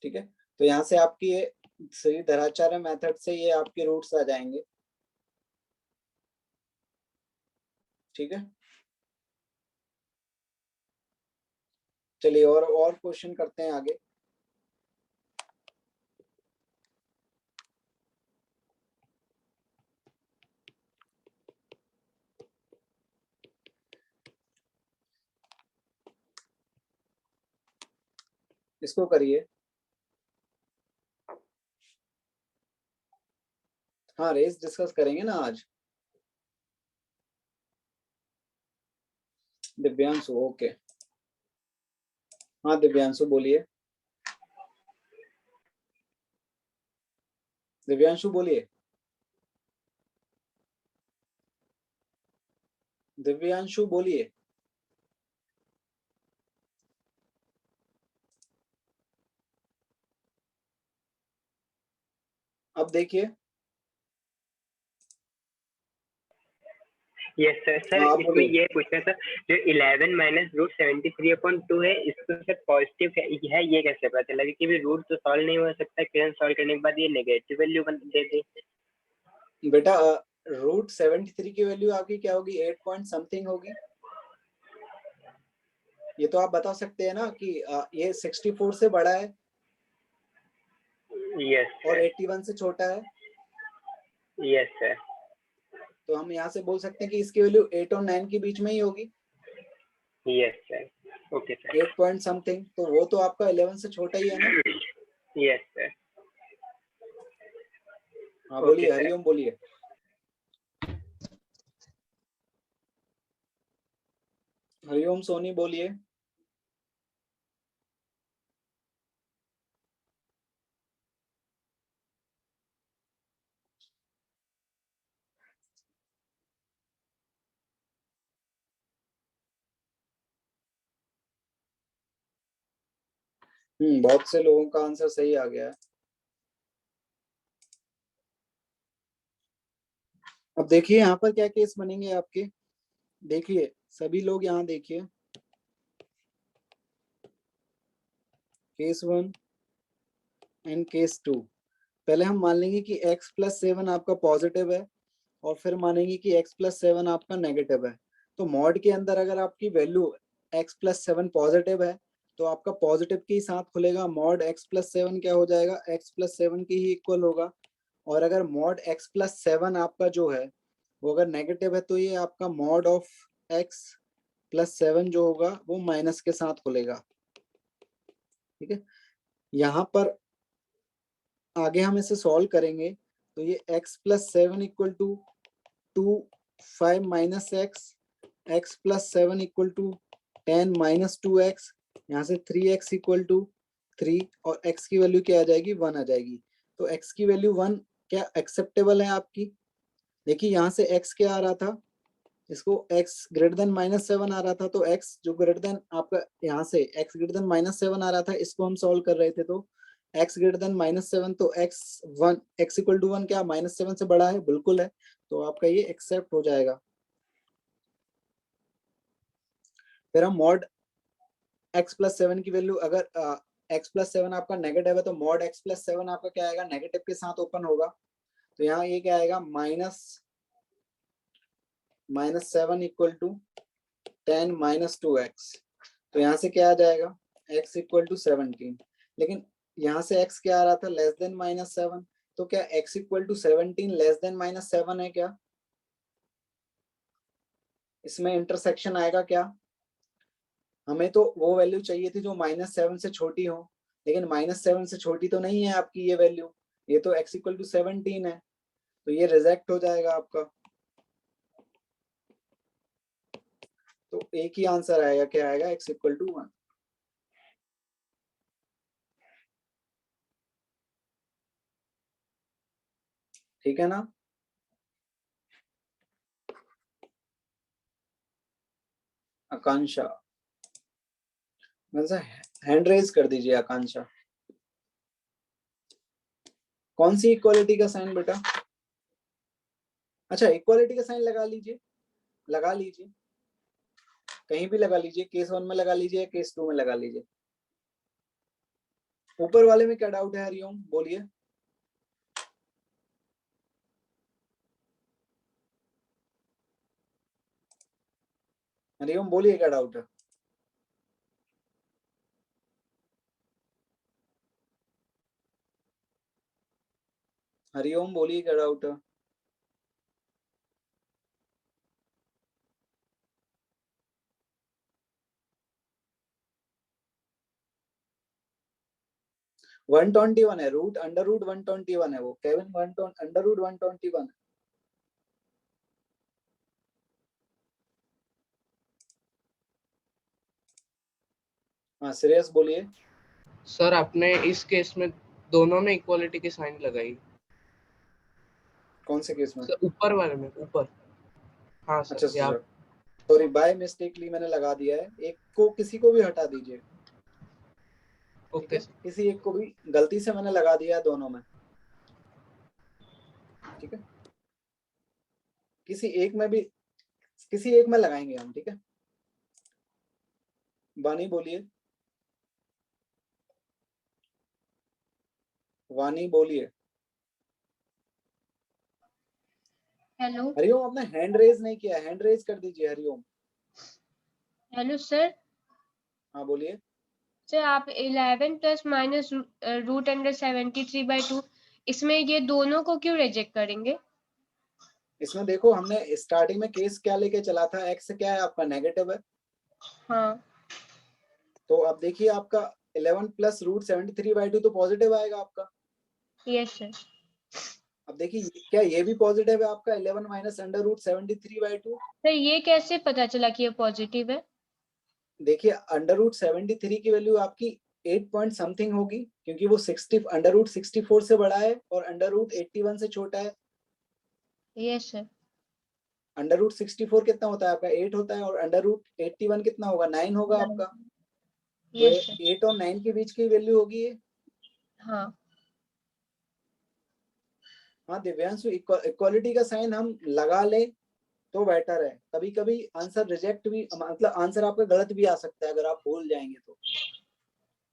ठीक है, तो यहाँ से आपकी ये श्रीधराचार्य मेथड से ये आपके रूट्स आ जाएंगे। ठीक है, चलिए और क्वेश्चन करते हैं आगे। इसको करिए। हाँ, रेस डिस्कस करेंगे ना आज। दिव्यांशु, ओके। हाँ दिव्यांशु बोलिए, दिव्यांशु बोलिए, दिव्यांशु बोलिए। अब देखिए, यस सर। सर हाँ, आप इसमें बोलिए। ये पूछना था, जो 11 माइनस रूट 73/2 है, इसको सर पॉजिटिव है, ये कैसे पता चला? क्योंकि रूट तो सॉल्व नहीं हो सकता, किरण सॉल्व करने के बाद ये नेगेटिव वैल्यू दे दे। बेटा रूट 73 की वैल्यू आपकी क्या होगी, 8 पॉइंट समथिंग होगी। ये तो आप बता सकते हैं ना कि ये 64 से बड़ा है यस और सर। 81 से छोटा है। Yes sir. तो हम यहाँ से बोल सकते हैं कि इसकी वैल्यू 8 और 9 के बीच में ही होगी। Yes sir, okay sir. 8 point something, तो वो तो आपका 11 से छोटा ही है ना। Yes sir. हाँ बोलिए, Okay, sir. हरिओम बोलिए। हरिओम सोनी बोलिए। बहुत से लोगों का आंसर सही आ गया है। अब देखिए यहाँ पर क्या केस बनेंगे आपके, देखिए सभी लोग यहाँ देखिए, केस 1 एंड केस 2। पहले हम मान लेंगे कि x प्लस 7 आपका पॉजिटिव है, और फिर मानेंगे कि x प्लस 7 आपका नेगेटिव है। तो मॉड के अंदर अगर आपकी वैल्यू x प्लस 7 पॉजिटिव है, तो आपका पॉजिटिव के ही साथ खुलेगा, मॉड x प्लस 7 क्या हो जाएगा, x प्लस 7 के ही इक्वल होगा। और अगर मॉड x प्लस 7 आपका जो है वो अगर नेगेटिव है, तो ये आपका मॉड ऑफ x प्लस 7 जो होगा वो माइनस के साथ खुलेगा। ठीक है, यहाँ पर आगे हम इसे सॉल्व करेंगे, तो ये x plus 7 equal to 5 minus x plus 7 equal to 10 minus 2x, यहाँ से 3x इक्वल टू 3, और x की वैल्यू क्या आ जाएगी, 1 आ जाएगी। तो x की वैल्यू 1 क्या एक्सेप्टेबल है आपकी। देखिए यहाँ से x क्या आ रहा था, इसको x ग्रेटर देन -7 आ रहा था, तो x जो ग्रेटर देन आपका यहाँ से x ग्रेटर देन -7 आ रहा था, इसको हम सॉल्व कर रहे थे। तो x ग्रेटर देन -7, तो x इक्वल टू 1 क्या -7 से बड़ा है, बिल्कुल है। तो आपका ये एक्सेप्ट हो जाएगा। फिर हम मॉड x प्लस 7 की वैल्यू, अगर x प्लस 7 आपका नेगेटिव है, तो मॉड x प्लस 7 आपका क्या आएगा, नेगेटिव के साथ ओपन होगा। तो यहाँ ये क्या आएगा, -7 इक्वल टू 10 माइनस 2x। तो यहाँ से क्या आ जाएगा, x इक्वल टू 17। लेकिन यहाँ से x क्या आ रहा था, लेस देन -7। तो क्या x equal to 17 less than -7 है क्या, इसमें इंटरसेक्शन आएगा क्या? हमें तो वो वैल्यू चाहिए थी जो -7 से छोटी हो, लेकिन -7 से छोटी तो नहीं है आपकी ये वैल्यू, ये तो x = 17 है, तो ये रिजेक्ट हो जाएगा आपका। तो एक ही आंसर आएगा, क्या आएगा? x = 1। ठीक है ना? आकांक्षा, हैंड रेज कर दीजिए आकांक्षा। कौन सी इक्वालिटी का साइन बेटा? अच्छा, इक्वालिटी का साइन लगा लीजिए, लगा लीजिए, कहीं भी लगा लीजिए, केस 1 में लगा लीजिए, केस 2 में लगा लीजिए। ऊपर वाले में क्या डाउट है? हरिओम बोलिए। हरिओम बोलिए, क्या डाउट है? हरिओम बोलिए, क्या डाउट है? वन 121 है, रूट अंडर रूट 121 है वो। केविन अंडर रूट 121 है। हाँ श्रेयस बोलिए। सर आपने इस केस में दोनों में इक्वालिटी की साइन लगाई। कौन से केस में? सर ऊपर वाले में, ऊपर। हाँ सर। अच्छा सॉरी, बाय मिस्टेकली मैंने लगा दिया है। एक को, किसी को भी हटा दीजिए। ओके। किसी एक को भी गलती से मैंने लगा दिया है दोनों में। ठीक है, किसी एक में लगाएंगे हम। ठीक है, वानी बोलिए। वानी बोलिए। हेलो। हरिओम, आपने हैंड रेज नहीं किया, हैंड रेज कर दीजिए हरिओम। Hello sir. हाँ बोलिए। सर आप 11 + -√73/2 इसमें ये दोनों को क्यों रिजेक्ट करेंगे? इसमें देखो, हमने स्टार्टिंग में केस क्या लेके चला था, x क्या है आपका? नेगेटिव है। हाँ। तो अब देखिए, आपका 11 + √73/2 तो पॉजिटिव आएगा आपका। Yes sir. अब देखिए, क्या ये भी पॉजिटिव है आपका? 11 - √73/2। सर ये कैसे पता चला कि ये पॉजिटिव है? देखिए, √73 की वैल्यू आपकी 8 पॉइंट समथिंग होगी, क्योंकि वो √64 से बड़ा है और √81 से छोटा है। Yes sir. √64 कितना होता है आपका? 8 होता है, और √81 कितना होगा? 9 होगा आपका। तो यस सर। 8 और 9 के बीच की वैल्यू होगी ये। हाँ। हाँ दिव्यांशु, इक्वालिटी का साइन हम लगा ले तो बेटर है। कभी कभी आंसर रिजेक्ट भी, मतलब आंसर आपका गलत भी आ सकता है अगर आप भूल जाएंगे तो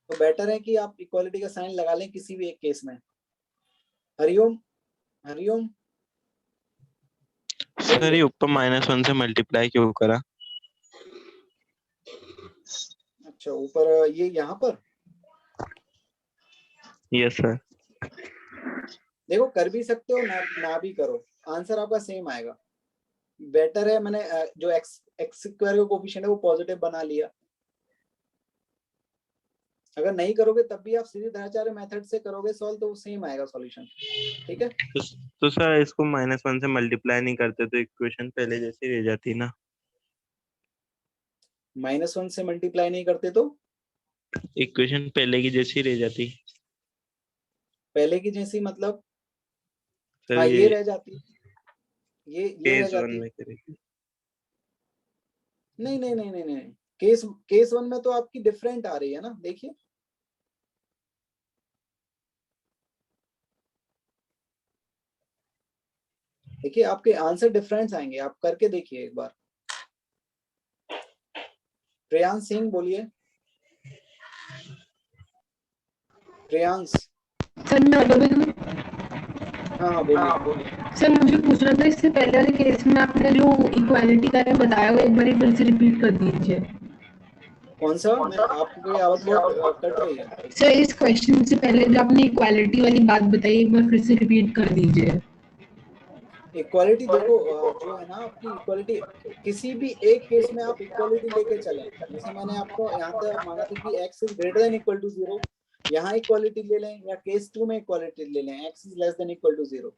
बेटर है कि आप इक्वालिटी का साइन लगा लें किसी भी एक केस में। हरिओम। हरिओम सर ये ऊपर -1 से मल्टीप्लाई क्यों करा? अच्छा, ऊपर ये यहाँ पर। Yes sir. देखो, कर भी सकते हो, ना भी करो, आंसर आपका सेम आएगा। बेटर है, मैंने जो x² का कोफिशिएंट है वो पॉजिटिव बना लिया। अगर नहीं करोगे तब भी आप सीधे धनाचार्य मेथड से करोगे सॉल्व, तो सेम आएगा सॉल्यूशन। ठीक है, तो सर इसको -1 से मल्टीप्लाई नहीं करते तो इक्वेशन पहले जैसी रह जाती ना? -1 से मल्टीप्लाई नहीं करते तो इक्वेशन पहले की जैसी रह जाती। पहले की जैसी मतलब? सर हाँ, ये रह जाती, ये रह केस 1 जाती। में करेगी। नहीं नहीं नहीं नहीं नहीं, केस 1 में तो आपकी डिफरेंट आ रही है ना। देखिए, देखिए आपके आंसर डिफरेंट आएंगे, आप करके देखिए एक बार। प्रियांश सिंह बोलिए। प्रियांश। सर मैं अवेलेबल। हाँ बोलिए। सर मुझे पूछना था, इससे पहले वाले केस में आपने जो इक्वालिटी का बताया वो एक बार फिर से रिपीट कर दीजिए। कौन सा? मैं आपकी आवाज बहुत कट रही है। सर इस क्वेश्चन से पहले जो आपने इक्वालिटी वाली बात बताई एक बार फिर से रिपीट कर दीजिए। इक्वालिटी देखो जो है ना आपकी इक्वालिटी, किसी भी एक केस में आप इक्वालिटी लेके चलें। जैसे मैंने आपको यहाँ तक माना था कि x is greater than equal to 0, यहाँ इक्वालिटी ले लें, या केस 2 में इक्वालिटी ले लें x is less than equal to 0।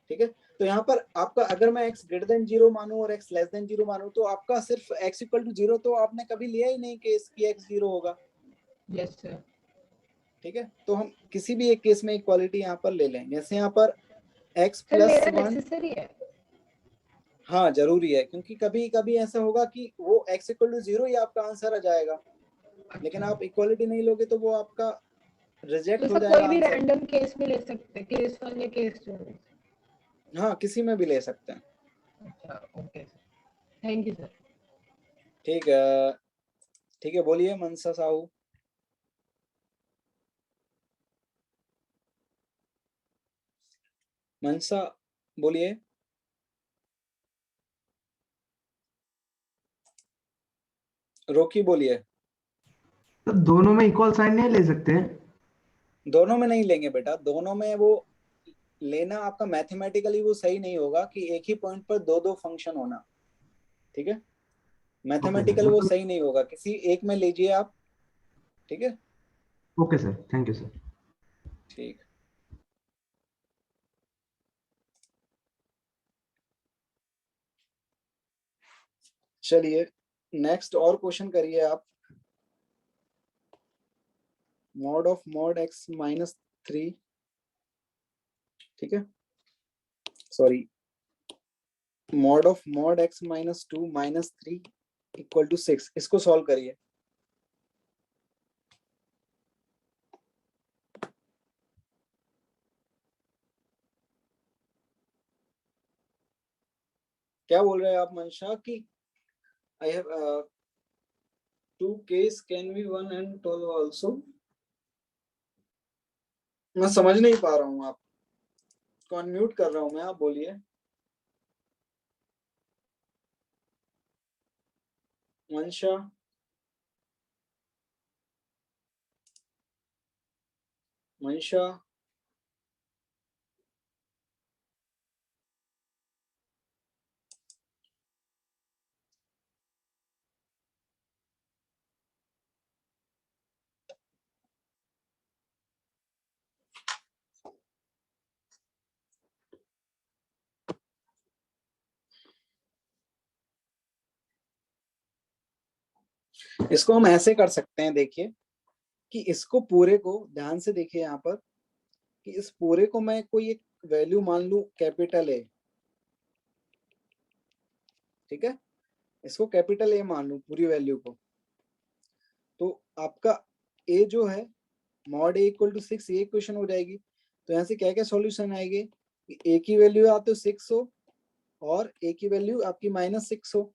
ठीक है, तो यहाँ पर आपका अगर मैं x ग्रेटर देन 0 मानूं और x लेस देन 0 मानूं, तो आपका सिर्फ x इक्वल टू 0 तो आपने कभी लिया ही नहीं केस कि x 0 होगा। Yes sir. ठीक है, तो हम किसी भी एक केस में इक्वालिटी यहाँ पर ले लें। जैसे यहाँ पर x सर प्लस मेरा 1, नेसेसरी है। हाँ जरूरी है, क्योंकि कभी कभी ऐसा होगा कि वो x इक्वल टू 0 ही आपका आंसर आ जाएगा, लेकिन आप इक्वालिटी नहीं लोगे तो वो आपका तो रिजेक्ट हो सर जाएगा कोई भी आंसर। रैंडम केस में ले सकते हैं, केस 1 या केस 2 में? हाँ किसी में भी ले सकते हैं। अच्छा okay sir, thank you sir. ठीक है, ठीक है, बोलिए मनसा साहू। मनसा बोलिए। रोकी बोलिए। तो दोनों में इक्वल साइन नहीं ले सकते हैं? दोनों में नहीं लेंगे बेटा, दोनों में वो लेना आपका मैथमेटिकली वो सही नहीं होगा कि एक ही पॉइंट पर दो दो फंक्शन होना। ठीक है, मैथमेटिकल वो सही नहीं होगा, किसी एक में लीजिए आप। ठीक है, okay sir, thank you sir. ठीक। चलिए नेक्स्ट और क्वेश्चन करिए आप। Mod of mod x minus 3, ठीक है, sorry, mod of mod x minus 2 minus 3 equal to 6, इसको सॉल्व करिए। क्या बोल रहे हैं आप मंशा कि I have 2 case can be 1 and 12 also? मैं समझ नहीं पा रहा हूँ, आप अनम्यूट कर रहा हूँ मैं, आप बोलिए। मंशा, मंशा, इसको हम ऐसे कर सकते हैं, देखिए कि इसको पूरे को ध्यान से देखिए यहाँ पर, कि इस पूरे को मैं कोई एक वैल्यू मान लूं कैपिटल ए। ठीक है, इसको कैपिटल ए मान लूं पूरी वैल्यू को, तो आपका ए जो है मॉड ए इक्वल टू 6, ये इक्वेशन हो जाएगी। तो यहाँ से क्या क्या सॉल्यूशन आएंगे कि ए की वैल्यू या तो 6 हो और ए की वैल्यू आपकी -6 हो।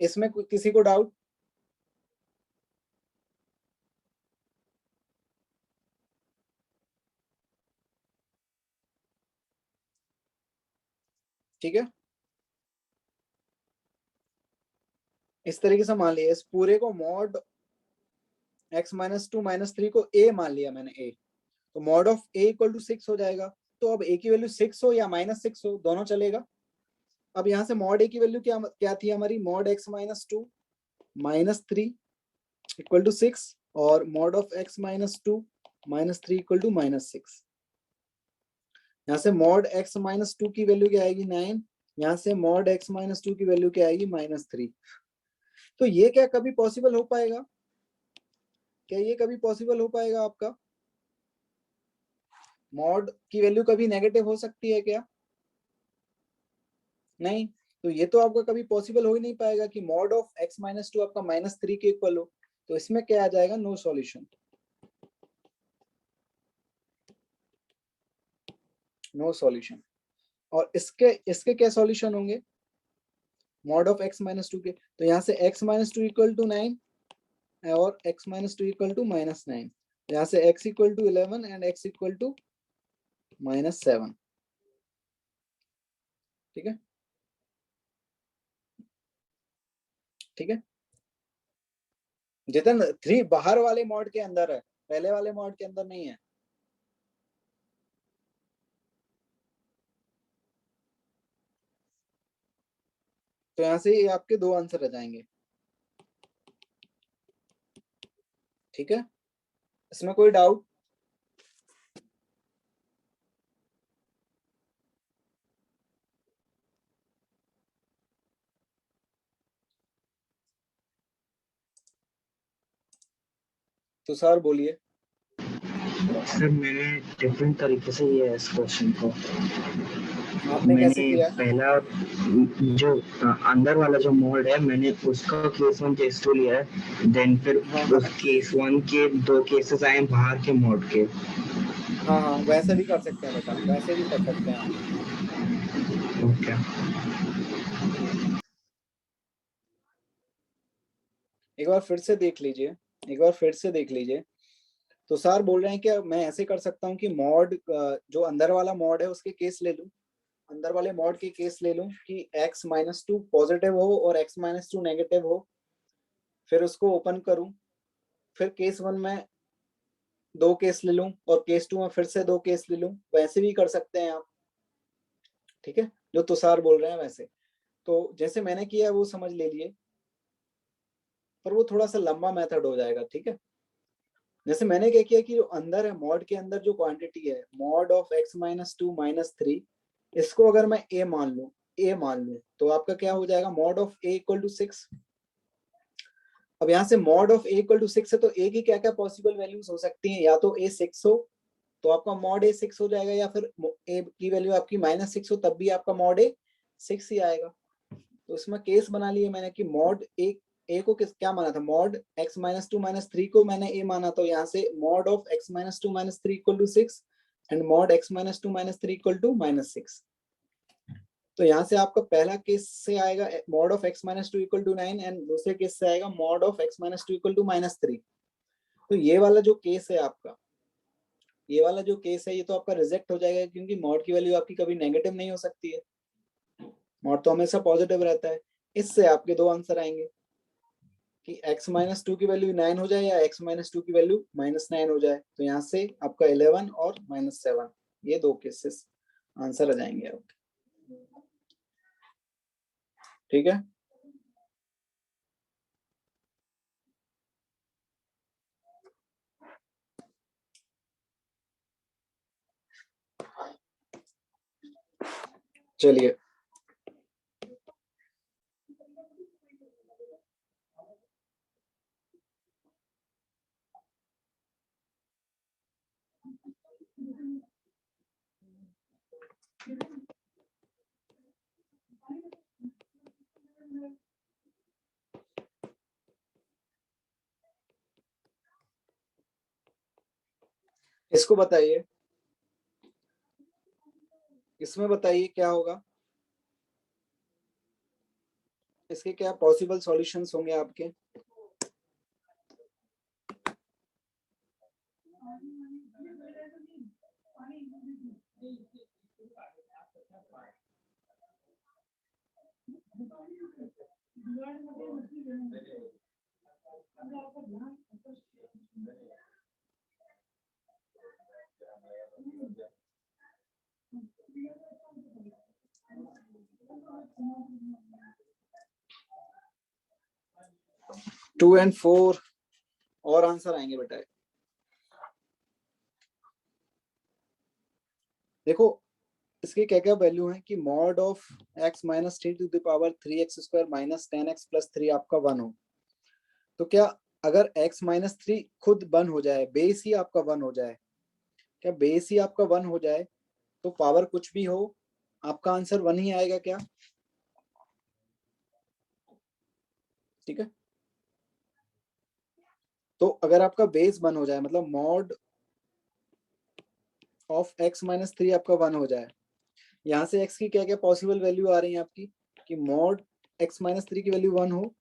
इसमें किसी को डाउट? ठीक है, इस तरीके से मान लिया, इस पूरे को मॉड x माइनस 2 माइनस 3 को a मान लिया मैंने, a, तो mod of a equal to 6 हो जाएगा। तो अब a की वैल्यू 6 हो या -6 हो, दोनों चलेगा। अब यहाँ से मॉड a की वैल्यू क्या क्या थी हमारी, mod x minus 2 minus 3 equal to 6, और mod of x minus 2 minus 3 equal to -6। यहाँ से मॉड x माइनस 2 की वैल्यू क्या आएगी 9, यहाँ से मॉड x माइनस 2 की वैल्यू क्या आएगी -3। तो ये क्या कभी पॉसिबल हो पाएगा? क्या ये कभी पॉसिबल हो पाएगा आपका? मॉड की वैल्यू कभी नेगेटिव हो सकती है क्या? नहीं, तो ये तो आपका कभी पॉसिबल हो ही नहीं पाएगा कि मॉड ऑफ x माइनस 2 आपका -3 के इक्वल हो। तो इसमें क्या आ जाएगा, नो सॉल्यूशन, नो सॉल्यूशन। और इसके क्या सॉल्यूशन होंगे मॉड ऑफ x माइनस 2 के? तो यहाँ से x माइनस 2 इक्वल टू 9 और x माइनस 2 इक्वल टू -9, यहाँ से x equal to 11 and x equal to -7। ठीक है, ठीक है, जितन 3 बाहर वाले मॉड के अंदर है, पहले वाले मॉड के अंदर नहीं है। तो यहाँ से ये आपके 2 आंसर आ जाएंगे। ठीक है, इसमें कोई डाउट? तो सर बोलिए। सर मैंने डिफरेंट तरीके से किया है इस क्वेश्चन को। आपने कैसे किया? पहला जो अंदर वाला जो मोड है मैंने उसका केस 1 केस 2 लिया है, देन फिर उस केस 1 के 2 केसेस आए बाहर के मोड के। हाँ हाँ, वैसे भी कर सकते हैं बेटा, वैसे भी कर सकते हैं आप। ओके, एक बार फिर से देख लीजिए, एक बार फिर से देख लीजिए। तो सर बोल रहे हैं कि मैं ऐसे कर सकता हूँ कि मॉड जो अंदर वाला मॉड है उसके केस ले लूं, अंदर वाले मॉड के केस ले लूं कि x-2 पॉजिटिव हो और x-2 नेगेटिव हो, फिर उसको ओपन करूं, फिर केस 1 में 2 केस ले लूं और केस 2 में फिर से 2 केस ले लूं, वैसे भी कर सकते हैं आप। ठीक है, जो तुषार बोल रहे हैं वैसे। तो जैसे मैंने किया है वो समझ ले लिए, पर वो थोड़ा सा लंबा मेथड हो जाएगा। ठीक है, जैसे मैंने क्या किया कि जो अंदर है मॉड के अंदर जो क्वांटिटी है मॉड ऑफ x-2 -3, इसको अगर मैं a मान लूं तो आपका क्या हो जाएगा, मॉड ऑफ a = 6। अब यहाँ से मॉड ऑफ a = 6 है तो a की क्या क्या पॉसिबल वैल्यूज हो सकती हैं, या तो a 6 हो तो आपका मॉड a 6 हो जाएगा, या फिर a की वैल्यू आपकी -6 हो तब भी आपका मॉड a 6 ही आएगा। तो इसमें केस बना लिए मैंने कि मॉड a को क्या माना था, मॉड x-2 -3 को मैंने a माना, तो यहाँ से mod of x-2 -3 = 6 and mod x-2 -3 = -6। तो यहाँ से आपका पहला केस से आएगा मॉड ऑफ x-2 = 9 एंड दूसरे केस से आएगा मॉड ऑफ x-2 = -3। तो ये वाला जो केस है आपका, ये वाला जो केस है ये तो आपका रिजेक्ट हो जाएगा, क्योंकि मॉड की वैल्यू आपकी कभी नेगेटिव नहीं हो सकती है, मॉड तो हमेशा पॉजिटिव रहता है। इससे आपके 2 आंसर आएंगे कि x-2 की वैल्यू 9 हो जाए या x-2 की वैल्यू -9 हो जाए। तो यहाँ से आपका 11 और -7, ये 2 केसेस आंसर आ जाएंगे आपके। ठीक है, चलिए इसको बताइए, इसमें बताइए क्या होगा, इसके क्या पॉसिबल सॉल्यूशंस होंगे आपके। टू एंड 4 और आंसर आएंगे बेटा। देखो इसकी क्या क्या वैल्यू है कि मॉड ऑफ x-3 - 10x + 3 आपका 1 हो, तो क्या अगर x-3 खुद 1 हो जाए, बेस ही आपका 1 हो जाए, क्या बेस ही आपका 1 हो जाए तो पावर कुछ भी हो आपका आंसर 1 ही आएगा क्या? ठीक है, तो अगर आपका बेस 1 हो जाए मतलब मॉड ऑफ x-3 आपका 1 हो जाए, यहाँ से x की क्या क्या पॉसिबल वैल्यू आ रही है आपकी कि मॉड x-3 की वैल्यू 1 हो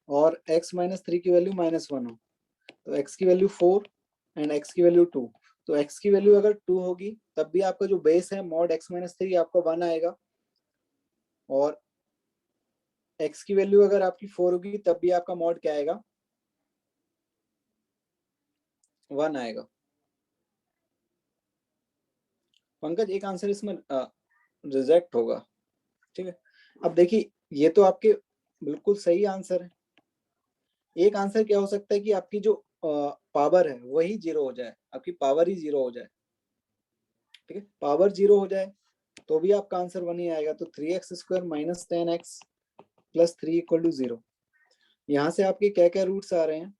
और x-3 की वैल्यू -1 हो, तो x की वैल्यू 4 एंड x की वैल्यू 2। तो x की वैल्यू अगर 2 होगी तब भी आपका जो बेस है मॉड x-3 आपका 1 आएगा, और x की वैल्यू अगर आपकी 4 होगी तब भी आपका मॉड क्या आएगा, 1 आएगा। पंकज एक आंसर इसमें रिजेक्ट होगा। ठीक है, अब देखिए ये तो आपके बिल्कुल सही आंसर है। एक आंसर क्या हो सकता है कि आपकी जो पावर है वही जीरो हो जाए, आपकी पावर ही जीरो हो जाए, ठीक है, पावर जीरो हो जाए तो भी आपका आंसर वन ही आएगा। तो 3x² minus 10x plus 3 equal to 0। यहाँ से आपके क्या क्या रूट्स आ रहे हैं,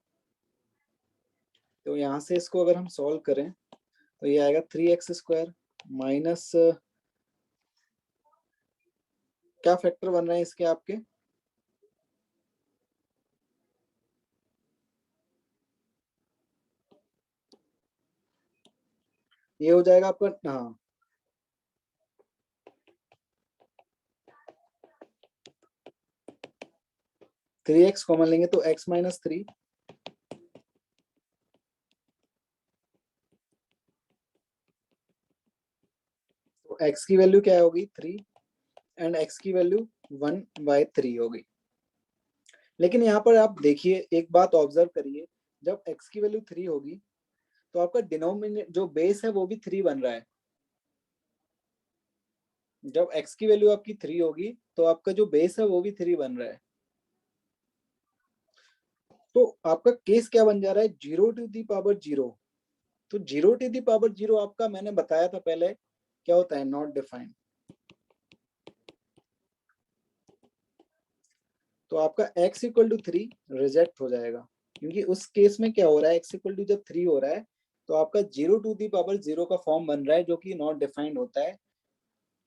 तो यहाँ से इसको अगर हम सॉल्व करें तो ये आएगा 3x² माइनस, क्या फैक्टर बन रहे हैं इसके आपके, ये हो जाएगा आपका, हाँ 3x कॉमन लेंगे तो x माइनस 3, तो x की वैल्यू क्या होगी 3 एंड x की वैल्यू 1/3 होगी। लेकिन यहाँ पर आप देखिए, एक बात ऑब्जर्व करिए, जब x की वैल्यू 3 होगी तो आपका डिनोमिनेटर जो बेस है वो भी 3 बन रहा है। जब x की वैल्यू आपकी 3 होगी तो आपका जो बेस है वो भी 3 बन रहा है। तो आपका केस क्या बन जा रहा है, 0 टू दी पावर 0। तो 0 टू दी पावर 0 आपका मैंने बताया था पहले क्या होता है, नॉट डिफाइंड। तो आपका x इक्वल टू 3 रिजेक्ट हो जाएगा, क्योंकि उस केस में क्या हो रहा है, x इक्वल टू जब 3 हो रहा है तो आपका 0 टू दी पावर 0 का फॉर्म बन रहा है जो कि नॉट डिफाइंड होता है,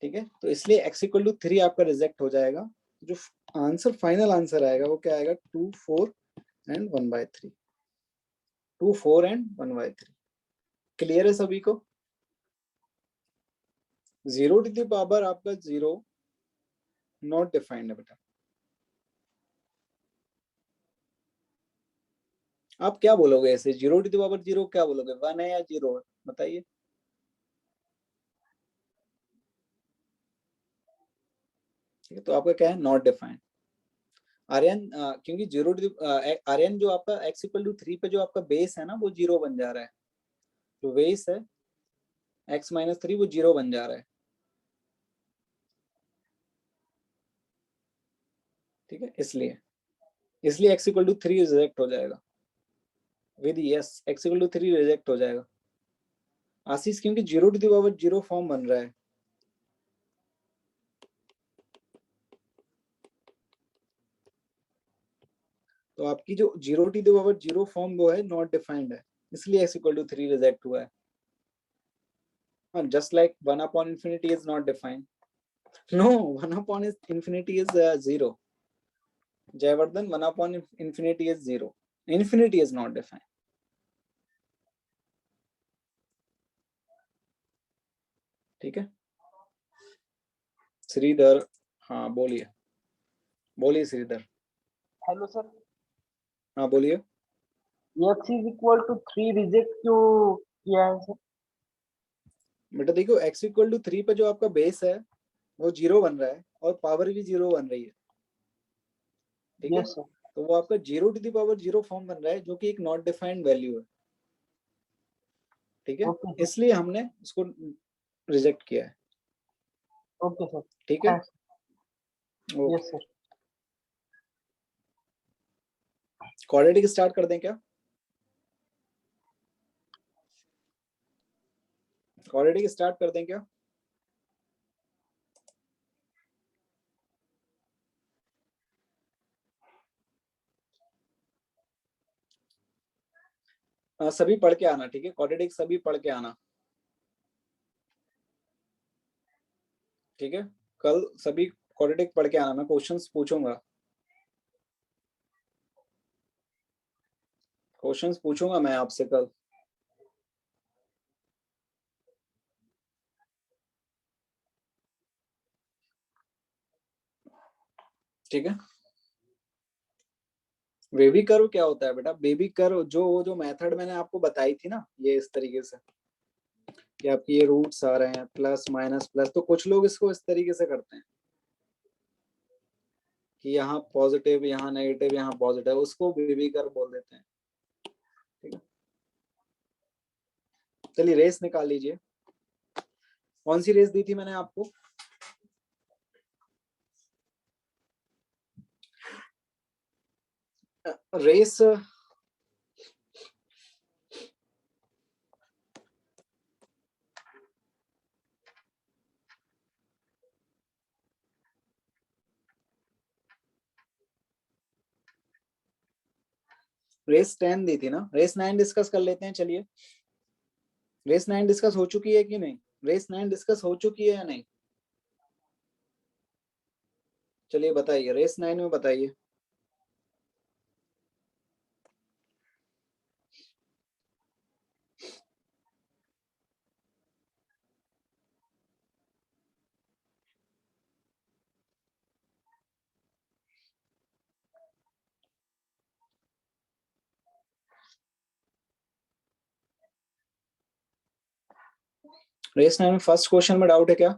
ठीक है। तो इसलिए x इक्वल टू 3 आपका रिजेक्ट हो जाएगा। जो आंसर फाइनल आंसर आएगा वो क्या आएगा, 2, 4 एंड 1/3। 2, 4 एंड 1/3। क्लियर है सभी को? 0 टू दी पावर आपका 0 नॉट डिफाइंड है बेटा। आप क्या बोलोगे ऐसे, 0 टू दी पावर 0 क्या बोलोगे, 1 है या 0 है, बताइए। ठीक है, तो आपका क्या है, नॉट डिफाइंड। आर्यन क्योंकि 0 टू आर्यन जो आपका x इक्वल टू 3 पे जो आपका बेस है ना वो 0 बन जा रहा है, जो बेस है x माइनस 3 वो 0 बन जा रहा है, ठीक है। इसलिए x इक्वल टू 3 रिजेक्ट हो जाएगा with yes, x equal to 3 reject हो जाएगा आशीष, क्योंकि 0 टू द पावर 0 फॉर्म बन रहा है। तो आपकी जो 0 टू द पावर 0 फॉर्म वो है नॉट डिफाइंड है, इसलिए x इक्वल टू 3 रिजेक्ट हुआ है। हाँ, just like 1 upon infinity is not defined. No, 1 upon infinity is 0। Jayvardhan, 1 upon infinity is 0. Infinity is not defined. ठीक है, श्रीधर, हाँ बोलिए, बोलिए श्रीधर। हेलो सर, हाँ बोलिए। x is equal to 3 reject क्यों किया है सर? बेटा देखो, x इक्वल टू 3 पे जो आपका बेस है वो 0 बन रहा है और पावर भी 0 बन रही है, ठीक है। तो वो आपका 0 टू द पावर 0 फॉर्म बन रहा है जो कि एक नॉट डिफाइंड वैल्यू है, ठीक है। इसलिए हमने इसको रिजेक्ट किया है। ओके सर, ठीक है। Yes sir. क्वाड्रेटिक स्टार्ट कर दें क्या? क्वाड्रेटिक स्टार्ट कर दें क्या? सभी पढ़ के आना, ठीक है। क्वाड्रेटिक सभी पढ़ के आना, ठीक है। कल सभी क्वाड्रेटिक पढ़ के आना, मैं क्वेश्चंस पूछूंगा, क्वेश्चंस पूछूंगा मैं आपसे कल। ठीक है। बेबी कर्व क्या होता है बेटा? बेबी कर्व जो मेथड मैंने आपको बताई थी ना, ये इस तरीके से कि आपकी ये रूट्स आ रहे हैं प्लस माइनस प्लस, तो कुछ लोग इसको इस तरीके से करते हैं कि यहाँ पॉजिटिव, यहाँ नेगेटिव, यहाँ पॉजिटिव, उसको बेबी कर्व बोल देते हैं, ठीक है। चलिए रेस निकाल लीजिए। कौन सी रेस दी थी मैंने आपको? रेस रेस 10 दी थी ना, रेस 9 डिस्कस कर लेते हैं। चलिए, रेस 9 डिस्कस हो चुकी है कि नहीं? रेस 9 डिस्कस हो चुकी है या नहीं? चलिए बताइए, रेस 9 में बताइए। रेस 9 में फर्स्ट क्वेश्चन में डाउट है क्या?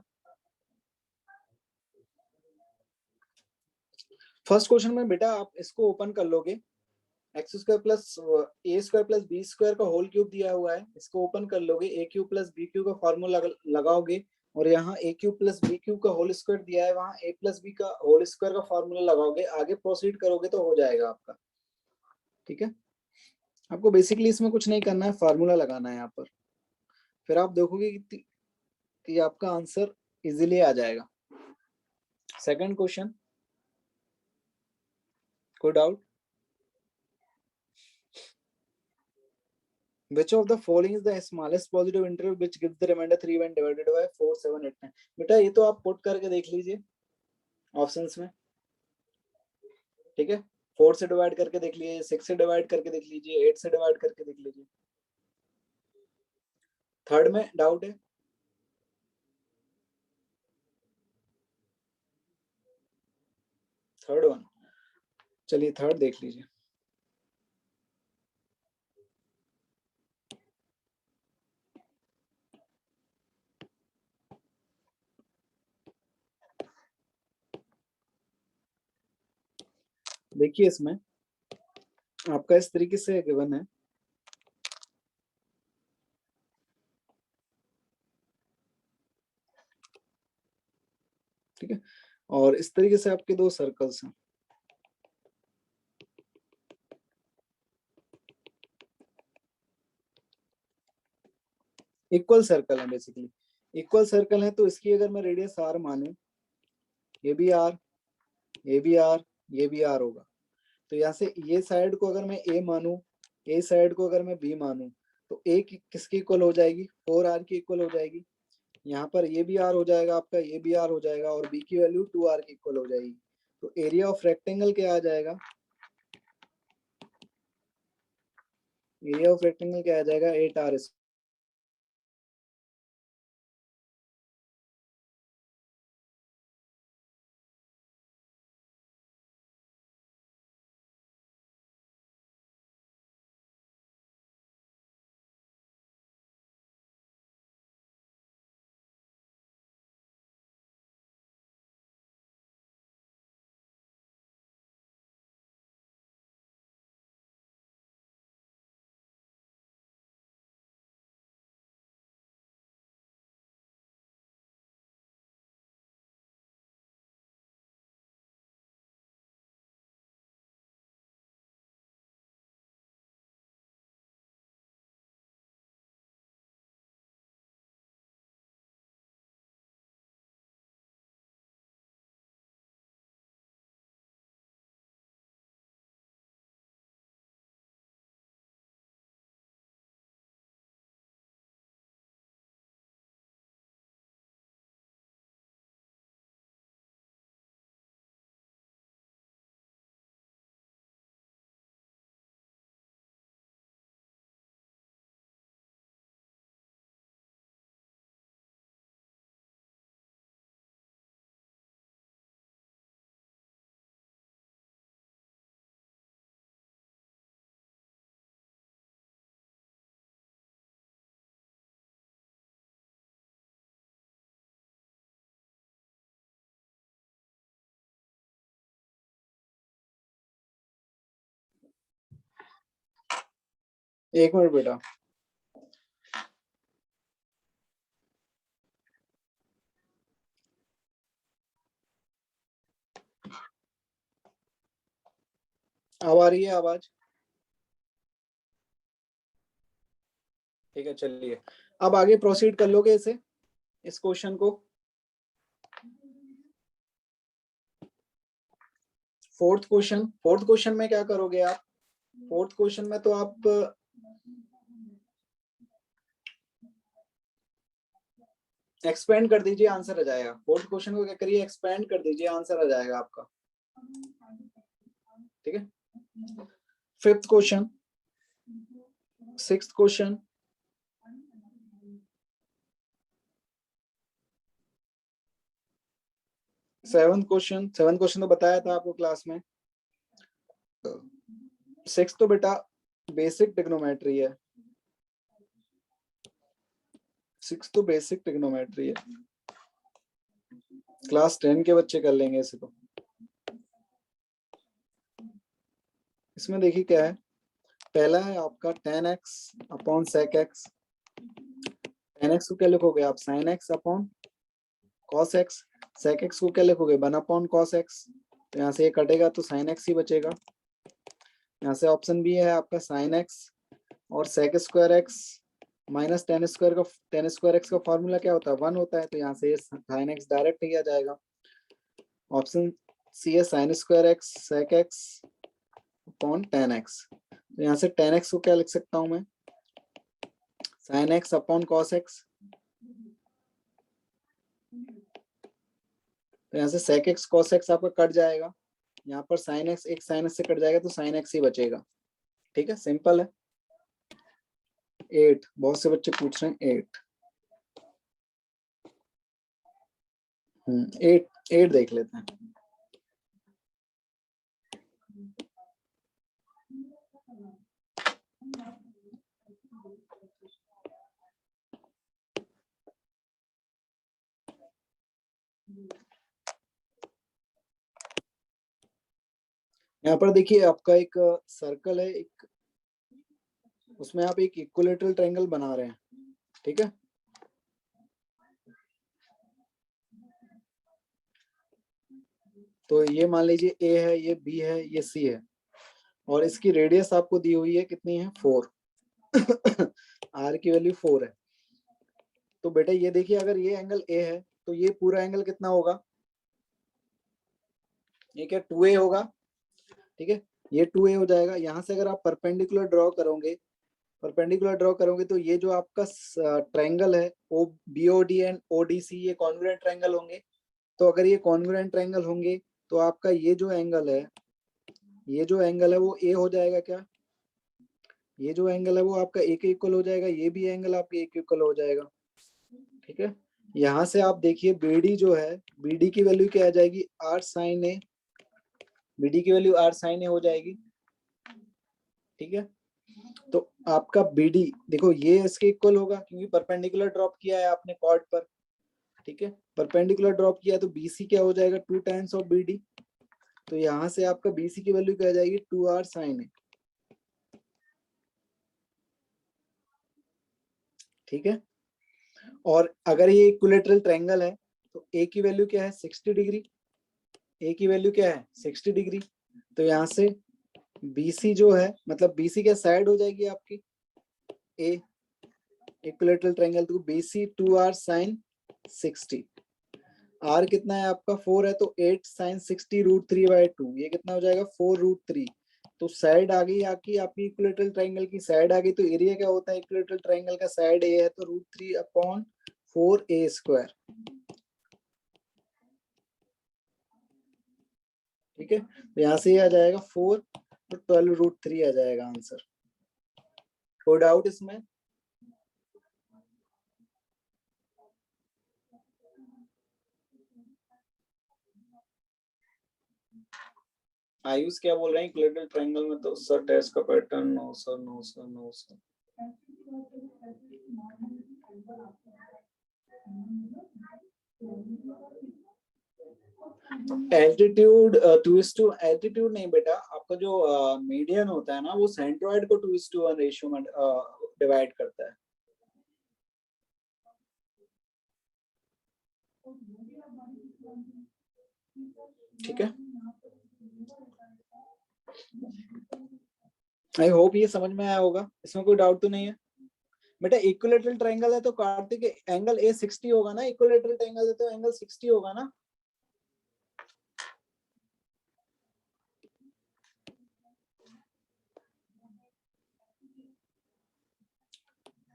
फर्स्ट क्वेश्चन में बेटा आप इसको ओपन कर लोगे, एक्स स्क्वायर प्लस ए स्क्वायर प्लस बी स्क्वायर का होल क्यूब दिया हुआ है, इसको ओपन कर लोगे, ए क्यूब प्लस बी क्यूब का फॉर्मूला लगाओगे, और यहाँ ए क्यूब प्लस बी क्यूब का होल स्क्वायर दिया है, वहां ए प्लस बी का होल स्क्वायर का फॉर्मूला लगाओगे, आगे प्रोसीड करोगे तो हो जाएगा आपका। ठीक है, आपको बेसिकली इसमें कुछ नहीं करना है, फार्मूला लगाना है यहाँ पर, फिर आप देखोगे कि आपका आंसर इजीली आ जाएगा। सेकंड क्वेश्चन, कोई doubt? Which of the following is the smallest positive interval which gives the remainder 3 when divided by 4, 7, 8, 9? बेटा ये तो आप पुट करके देख लीजिए ऑप्शंस में। ठीक है, 4 से डिवाइड करके देख लीजिए, 6 से डिवाइड करके देख लीजिए, 8 से डिवाइड करके देख लीजिए। थर्ड में डाउट है? थर्ड वन, चलिए थर्ड देख लीजिए। देखिए इसमें आपका इस तरीके से गिवन है, ठीक है, और इस तरीके से आपके दो सर्कल्स हैं, इक्वल सर्कल है बेसिकली, इक्वल सर्कल है, तो इसकी अगर मैं रेडियस आर मानूं, ये भी आर, ये भी आर, ये भी आर होगा, तो यहाँ से ये साइड को अगर मैं ए मानूं, ए साइड को अगर मैं बी मानूं, तो ए किसकी इक्वल हो जाएगी? 4r की इक्वल हो जाएगी। यहाँ पर ये भी आर हो जाएगा आपका, ये भी आर हो जाएगा, और बी की वैल्यू 2r की इक्वल हो जाएगी। तो एरिया ऑफ रेक्टेंगल क्या आ जाएगा? एरिया ऑफ रेक्टेंगल क्या आ जाएगा? 8r। एक मिनट बेटा, अब आ रही है आवाज? ठीक है, चलिए अब आगे प्रोसीड कर लोगे इसे, इस क्वेश्चन को। फोर्थ क्वेश्चन में क्या करोगे आप? फोर्थ क्वेश्चन में तो आप एक्सपेंड कर दीजिए, आंसर आ जाएगा। फोर्थ क्वेश्चन को क्या करिए, एक्सपेंड कर दीजिए, आंसर आ जाएगा आपका। ठीक है, fifth question, sixth question, seventh question तो बताया था आपको क्लास में। सिक्स तो बेटा बेसिक ट्रिग्नोमेट्री है, सिक्स तो बेसिक ट्रिग्नोमेट्री है, क्लास 10 के बच्चे कर लेंगे इसे। तो इसमें देखिए क्या है, पहला है आपका tan x upon sec x। tan x को क्या लिखोगे आप, sin x upon cos x। sec x को क्या लिखोगे, 1 अपॉन cos x। तो यहाँ से ये कटेगा तो sin x ही बचेगा। यहाँ से ऑप्शन बी है आपका sin x और sec square x minus tan square x का फॉर्मूला क्या होता है, 1 होता है। तो यहाँ से sin x डायरेक्ट ही आ जाएगा। ऑप्शन सी है sin square x sec x upon tan x। तो यहाँ से tan x को क्या लिख सकता हूं मैं, sin x upon cos x। तो यहाँ से sec x cos x आपका कट जाएगा, यहाँ पर sin x एक sin x से कट जाएगा तो sin x ही बचेगा। ठीक है, सिंपल है। 8, बहुत से बच्चे पूछ रहे हैं 8। 8 देख लेते हैं। यहाँ पर देखिए आपका एक सर्कल है, एक उसमें आप एक इक्विलेटरल ट्रायंगल बना रहे हैं। ठीक है, तो ये मान लीजिए A है, ये B है, ये C है और इसकी रेडियस आपको दी हुई है कितनी है, 4। R की वैल्यू 4 है। तो बेटा ये देखिए अगर ये एंगल A है तो ये पूरा एंगल कितना होगा, ये क्या 2A होगा। ठीक है, ये 2A हो जाएगा। यहाँ से अगर आप परपेंडिकुलर ड्रॉ करोगे तो ये जो आपका ट्रायंगल है ओ BOD एंड ODC ये कॉन्ग्रुएंट ट्रायंगल होंगे। तो अगर ये कॉन्ग्रुएंट ट्रायंगल होंगे तो आपका ये जो एंगल है वो A हो जाएगा क्या, ये जो एंगल है वो आपका A के इक्वल हो जाएगा, ये भी एंगल आपके A के इक्वल हो जाएगा। ठीक है, यहाँ से आप देखिए BD जो है, BD की वैल्यू क्या आ जाएगी, R sin A। BD की वैल्यू R sin A हो जाएगी। ठीक है, तो आपका BD देखो ये इसके इक्वल होगा क्योंकि परपेंडिकुलर ड्रॉप किया है आपने कॉर्ड पर। ठीक है, परपेंडिकुलर ड्रॉप किया है तो BC क्या हो जाएगा, 2 टाइम्स ऑफ BD। तो यहाँ से आपका BC की वैल्यू क्या आ जाएगी, 2R sin A। ठीक है, और अगर ये इक्विलेटरल ट्रायंगल है तो A की वैल्यू क्या है, 60 डिग्री। A की वैल्यू क्या है, 60 डिग्री। तो यहाँ से BC जो है, मतलब BC क्या साइड हो जाएगी आपकी A, इक्विलेटरल ट्रायंगल, तो BC 2R sin 60। R कितना है आपका 4 है तो 8 sin 60 √3/2, ये कितना हो जाएगा 4√3। तो साइड आ गई आपकी इक्विलेटरल ट्रायंगल की साइड आ गई। तो एरिया क्या होता है इक्विलेटरल ट्रायंगल का, साइड A है तो √3/4A²। ठीक है, तो यहाँ से ये आ जाएगा 4 तो 12√3 आ जाएगा आंसर। कोई डाउट इसमें? आयुष क्या बोल रहे हैं, इक्विलेटरल ट्रायंगल में तो सर टेस्ट का pattern no sir, no sir, no sir. Altitude 2:1 altitude नहीं बेटा, आपका जो मीडियन होता है ना वो सेंट्रोइड को 2:1 रेशियो में डिवाइड करता है। ठीक है, आई होप ये समझ में आया होगा, इसमें कोई डाउट तो नहीं है बेटा। इक्विलैटरल ट्रायंगल है तो कार्तिक एंगल ए 60 होगा ना, इक्विलैटरल ट्रायंगल है तो एंगल 60 होगा ना।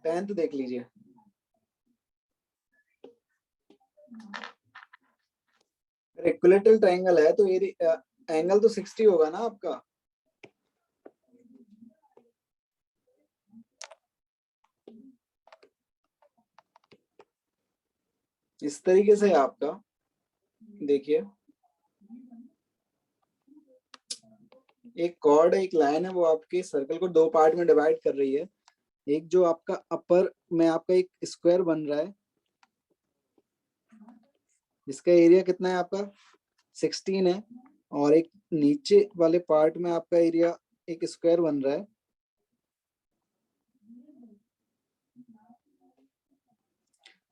टेंथ देख लीजिए। इक्विलैटरल ट्रायंगल है तो एंगल तो 60 होगा ना आपका। इस तरीके से आपका देखिए, एक कॉर्ड है, एक लाइन है, वो आपके सर्कल को दो पार्ट में डिवाइड कर रही है। एक जो आपका अपर में आपका एक स्क्वायर बन रहा है, जिसका एरिया कितना है आपका 16 है, और एक नीचे वाले पार्ट में आपका एरिया एक स्क्वायर बन रहा है,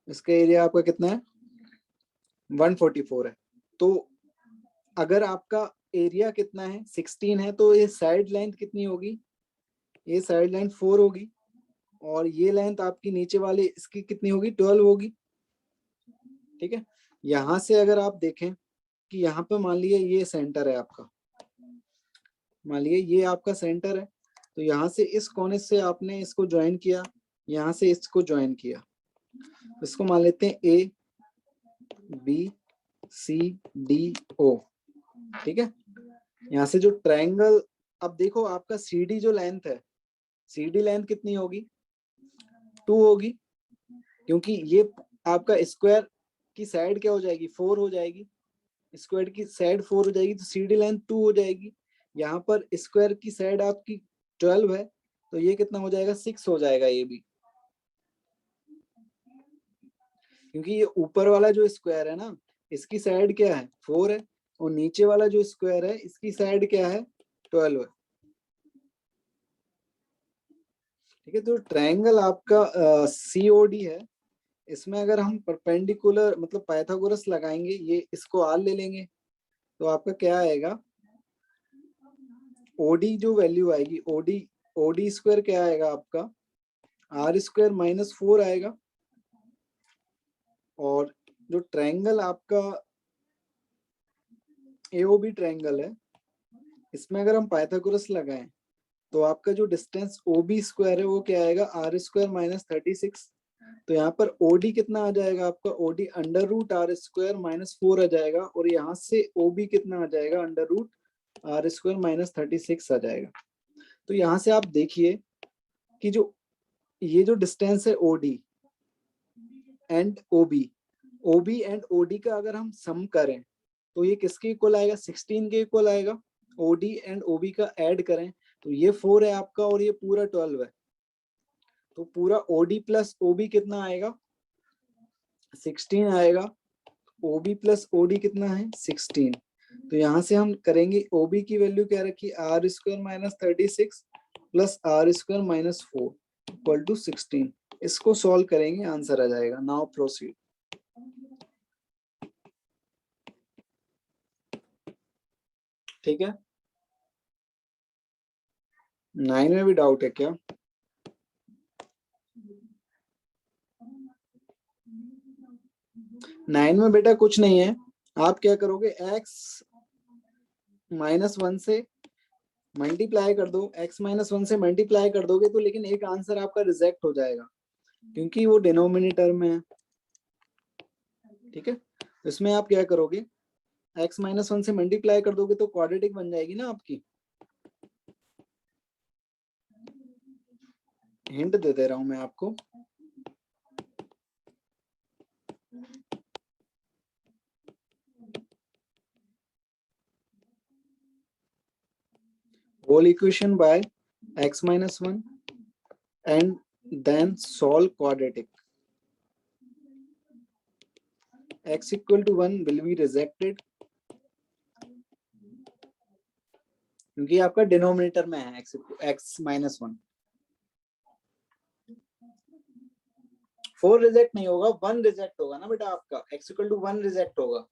इसका एरिया आपका कितना है 144 है। तो अगर आपका एरिया कितना है 16 है, तो ये साइड लेंथ कितनी होगी, ये साइड लेंथ 4 होगी, और ये लेंथ आपकी नीचे वाली इसकी कितनी होगी 12 होगी। ठीक है, यहां से अगर आप देखें कि यहाँ पे मान लीजिए ये सेंटर है आपका, मान लीजिए ये आपका सेंटर है, तो यहाँ से इस कोने से आपने इसको ज्वाइन किया, यहाँ से इसको ज्वाइन किया, इसको मान लेते हैं A B C D O. ठीक है, यहाँ से जो ट्रायंगल, अब देखो आपका सी डी जो लेंथ है, सी डी लेंथ कितनी होगी 2 होगी, क्योंकि ये आपका स्क्वायर की साइड क्या हो जाएगी 4 हो जाएगी, स्क्वायर की साइड 4 हो जाएगी, तो सी डी लेंथ 2 हो जाएगी। यहाँ पर स्क्वायर की साइड आपकी 12 है, तो ये कितना हो जाएगा 6 हो जाएगा ये भी, क्योंकि ये ऊपर वाला जो स्क्वायर है ना, इसकी साइड क्या है 4 है, और नीचे वाला जो स्क्वायर है इसकी साइड क्या है 12 है। ठीक है, तो ट्रायंगल आपका सीओडी है, इसमें अगर हम परपेंडिकुलर मतलब पाइथागोरस लगाएंगे, ये इसको आर ले लेंगे, तो आपका क्या आएगा ओडी जो वैल्यू आएगी, ओडी स्क्वायर क्या आएगा आपका आर स्क्वायर माइनस 4 आएगा। और जो ट्रायंगल आपका एओबी ट्रायंगल है, इसमें अगर हम पाइथागोरस लगाएं तो आपका जो डिस्टेंस ओबी स्क्वायर है वो क्या आएगा आर स्क्वायर माइनस 36। तो यहाँ पर ओडी कितना आ जाएगा आपका, OD under root R square minus 4 आ जाएगा, और यहाँ से ओबी कितना आ जाएगा under root R square minus 36 आ जाएगा। तो यहाँ से आप देखिए कि जो ये जो डिस्टेंस है OD and OB, OB and OD का अगर हम सम करें तो ये किसके इक्वल आएगा 16 के इक्वल आएगा। ओडी एंड ओबी का ऐड करें तो ये 4 है आपका, और ये पूरा 12 है, तो पूरा ओडी प्लस ओबी कितना आएगा 16 आएगा। ओबी प्लस ओडी कितना है 16। तो यहाँ से हम करेंगे ओबी की वैल्यू क्या रखी R square minus 36 plus R square minus 4 equal to 16। इसको सॉल्व करेंगे आंसर आ जाएगा। Now proceed. ठीक है, 9 में भी डाउट है क्या? नाइन में बेटा कुछ नहीं है, आप क्या करोगे x -1 से मल्टीप्लाई कर दो, x -1 से मल्टीप्लाई कर दोगे तो लेकिन एक आंसर आपका रिजेक्ट हो जाएगा क्योंकि वो डिनोमिनेटर में है। ठीक है, तो इसमें आप क्या करोगे x -1 से मल्टीप्लाई कर दोगे तो क्वाड्रेटिक बन जाएगी ना आपकी। हिंट दे दे रहा हूं मैं आपको, whole equation by x -1 and then solve quadratic. X equal to 1 will be rejected क्योंकि आपका डिनोमिनेटर में है x -1। 4 रिजेक्ट नहीं होगा, 1 रिजेक्ट होगा ना बेटा आपका, x equal to 1 रिजेक्ट होगा।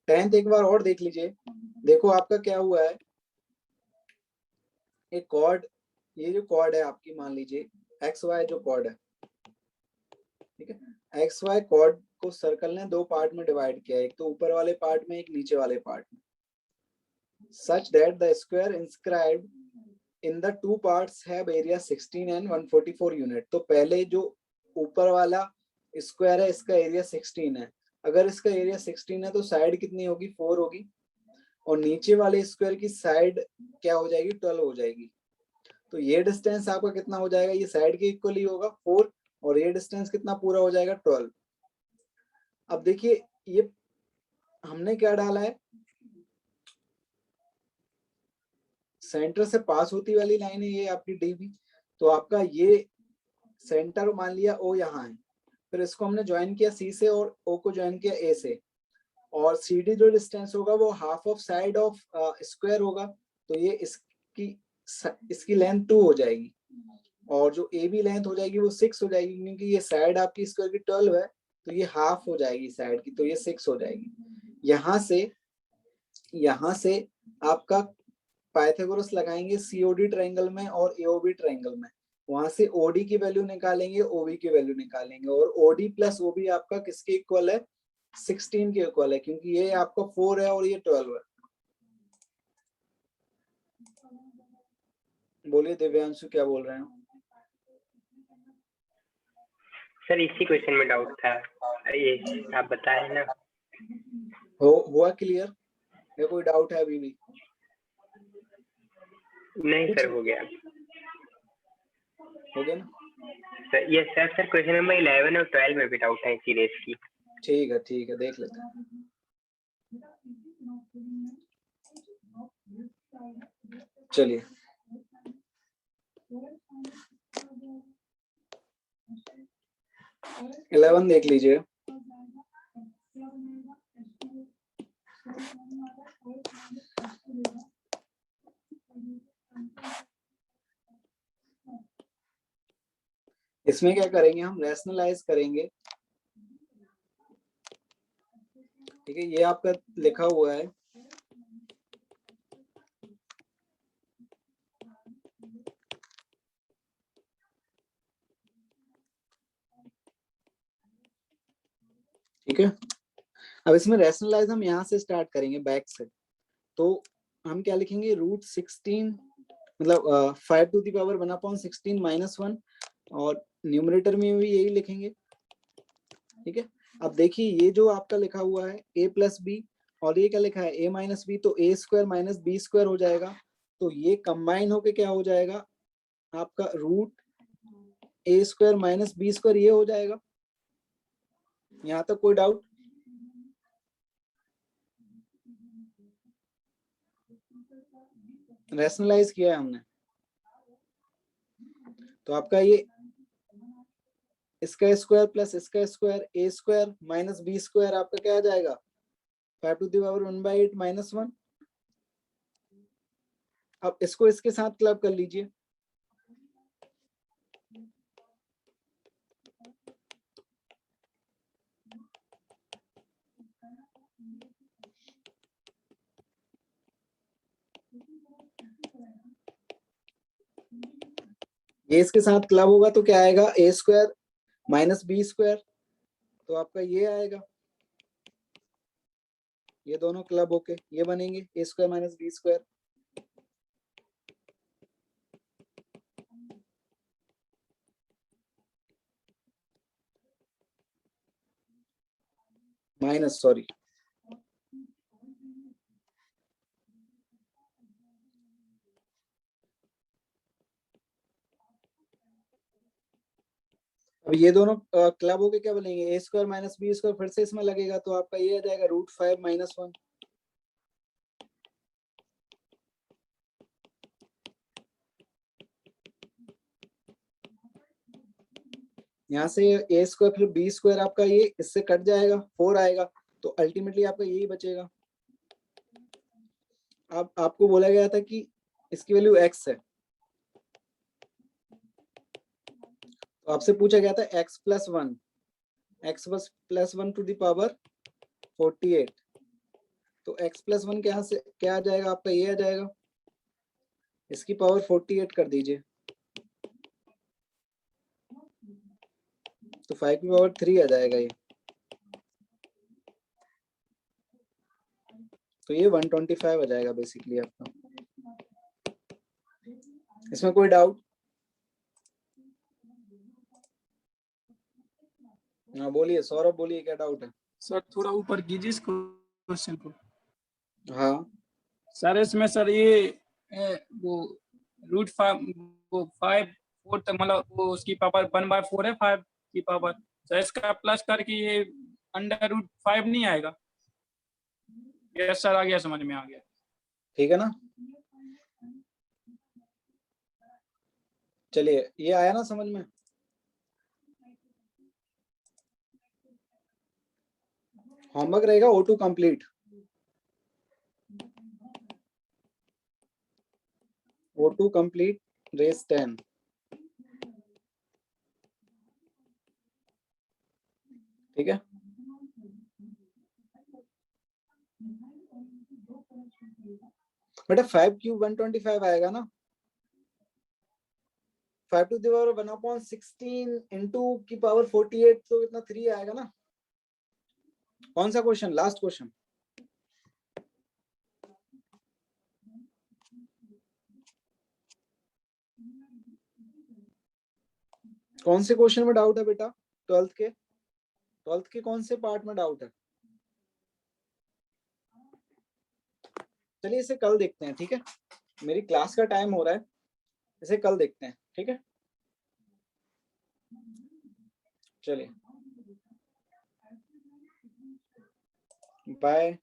टेंथ एक बार और देख लीजिए। देखो आपका क्या हुआ है, एक कॉर्ड, ये जो कॉर्ड है आपकी, मान लीजिए एक्स वाई जो कॉर्ड है, ठीक है, एक्स वाई कॉर्ड को सर्कल ने दो पार्ट में डिवाइड किया, एक तो ऊपर वाले पार्ट में, एक नीचे वाले पार्ट में, such that the square inscribed in the two parts have area 16 and 144 unit. तो पहले जो ऊपर वाला स्क्वायर है इसका एरिया 16 है, अगर इसका एरिया 16 है तो साइड कितनी होगी, 4 होगी, और नीचे वाले स्क्वायर की साइड क्या हो जाएगी, 12 हो जाएगी। तो ये डिस्टेंस आपका कितना हो जाएगा, ये साइड के इक्वली होगा 4, और ये डिस्टेंस कितना पूरा हो जाएगा 12। अब देखिए ये हमने क्या डाला है, सेंटर से पास होती वाली लाइन है ये आपकी डीबी, तो आपका ये सेंटर मान लिया ओ यहाँ है, फिर इसको हमने ज्वाइन किया सी से और ओ को ज्वाइन किया ए से, और सी डी जो डिस्टेंस होगा वो half of side of square होगा, तो ये इसकी लेंथ 2 हो जाएगी, और जो ए बी लेंथ हो जाएगी वो 6 हो जाएगी, क्योंकि ये साइड आपकी स्क्वायर की 12 है, तो ये हाफ हो जाएगी साइड की, तो ये 6 हो जाएगी। यहाँ से आपका पाइथागोरस लगाएंगे सीओडी ट्रायंगल में और एओबी ट्रायंगल में, वहां से ओडी की वैल्यू निकालेंगे, ओबी की वैल्यू निकालेंगे, और ओडी प्लस ओबी आपका किसके इक्वल है, 16 के इक्वल है, क्योंकि ये आपका 4 है और ये 12 है। बोलिए दिव्यांशु क्या बोल रहे हैं? सर इसी क्वेश्चन में डाउट था, ये आप बताए ना। हुआ क्लियर या कोई डाउट है अभी भी? नहीं सर, हो गया ना सर। ये सर क्वेश्चन नंबर 11 और 12 में भी डाउट है इसी रेस की। ठीक है देख लेते हैं। चलिए 11 देख लीजिए। इसमें क्या करेंगे, हम रैशनलाइज करेंगे, ठीक है, ये आपका लिखा हुआ है, ठीक है। अब इसमें रैशनलाइज हम यहाँ से स्टार्ट करेंगे बैक से, तो हम क्या लिखेंगे, √16 मतलब 5 टू द पावर 1/16 -1, और न्यूमरेटर में भी यही लिखेंगे, ठीक है। अब देखिए ये जो आपका लिखा हुआ है a + b, और ये क्या लिखा है a - b, तो a² - b² हो जाएगा, तो ये कंबाइन होके क्या हो जाएगा आपका √a² - b², ये हो जाएगा। यहाँ तक कोई डाउट? रैशनलाइज किया है हमने, तो आपका ये इसका स्क्वायर प्लस इसका स्क्वायर, a² - b² आपका क्या आ जाएगा, 5 टू द पावर 1/8 -1। अब इसको इसके साथ क्लब कर लीजिए, ये इसके साथ क्लब होगा तो क्या आएगा, a² - b², तो आपका ये आएगा, ये दोनों क्लब होके ये बनेंगे a² - b²। सॉरी, अब ये दोनों क्लब होके क्या बनेंगे, a² - b², फिर से इसमें लगेगा, तो आपका ये आ जाएगा √5 - 1। यहाँ से a² फिर b² आपका ये इससे कट जाएगा, 4 आएगा, तो अल्टीमेटली आपका यही बचेगा। अब आपको बोला गया था कि इसकी वैल्यू x है, तो आपसे पूछा गया था x + 1, x + 1 to the power 48, तो x + 1 के यहाँ से क्या आ जाएगा आपका, ये आ जाएगा, इसकी पावर 48 कर दीजिए, तो 5 की पावर 3 आ जाएगा ये, तो ये 125 आ जाएगा बेसिकली आपका। इसमें कोई डाउट? हाँ बोलिए सौरभ, बोलिए क्या डाउट है? सर थोड़ा ऊपर कीजिए इस क्वेश्चन को। हाँ सर इसमें सर ये वो √5 वो 5 तक मतलब वो उसकी पावर 1/4 है 5 की पावर, तो इसका प्लस करके ये √5 नहीं आएगा? यस सर, आ गया, समझ में आ गया। ठीक है ना, चलिए ये आया ना समझ में? होमवर्क रहेगा O2 complete, O2 complete race 10। ठीक है, बेटा 5 क्यूब 125 आएगा ना, 5 टू द पावर 1/16 इंटू की पावर 48, तो इतना 3 आएगा ना। कौन सा क्वेश्चन, लास्ट क्वेश्चन? कौन से क्वेश्चन में डाउट है बेटा? 12th के कौन से पार्ट में डाउट है? चलिए इसे कल देखते हैं, ठीक है, मेरी क्लास का टाइम हो रहा है, इसे कल देखते हैं, ठीक है, चलिए बाय।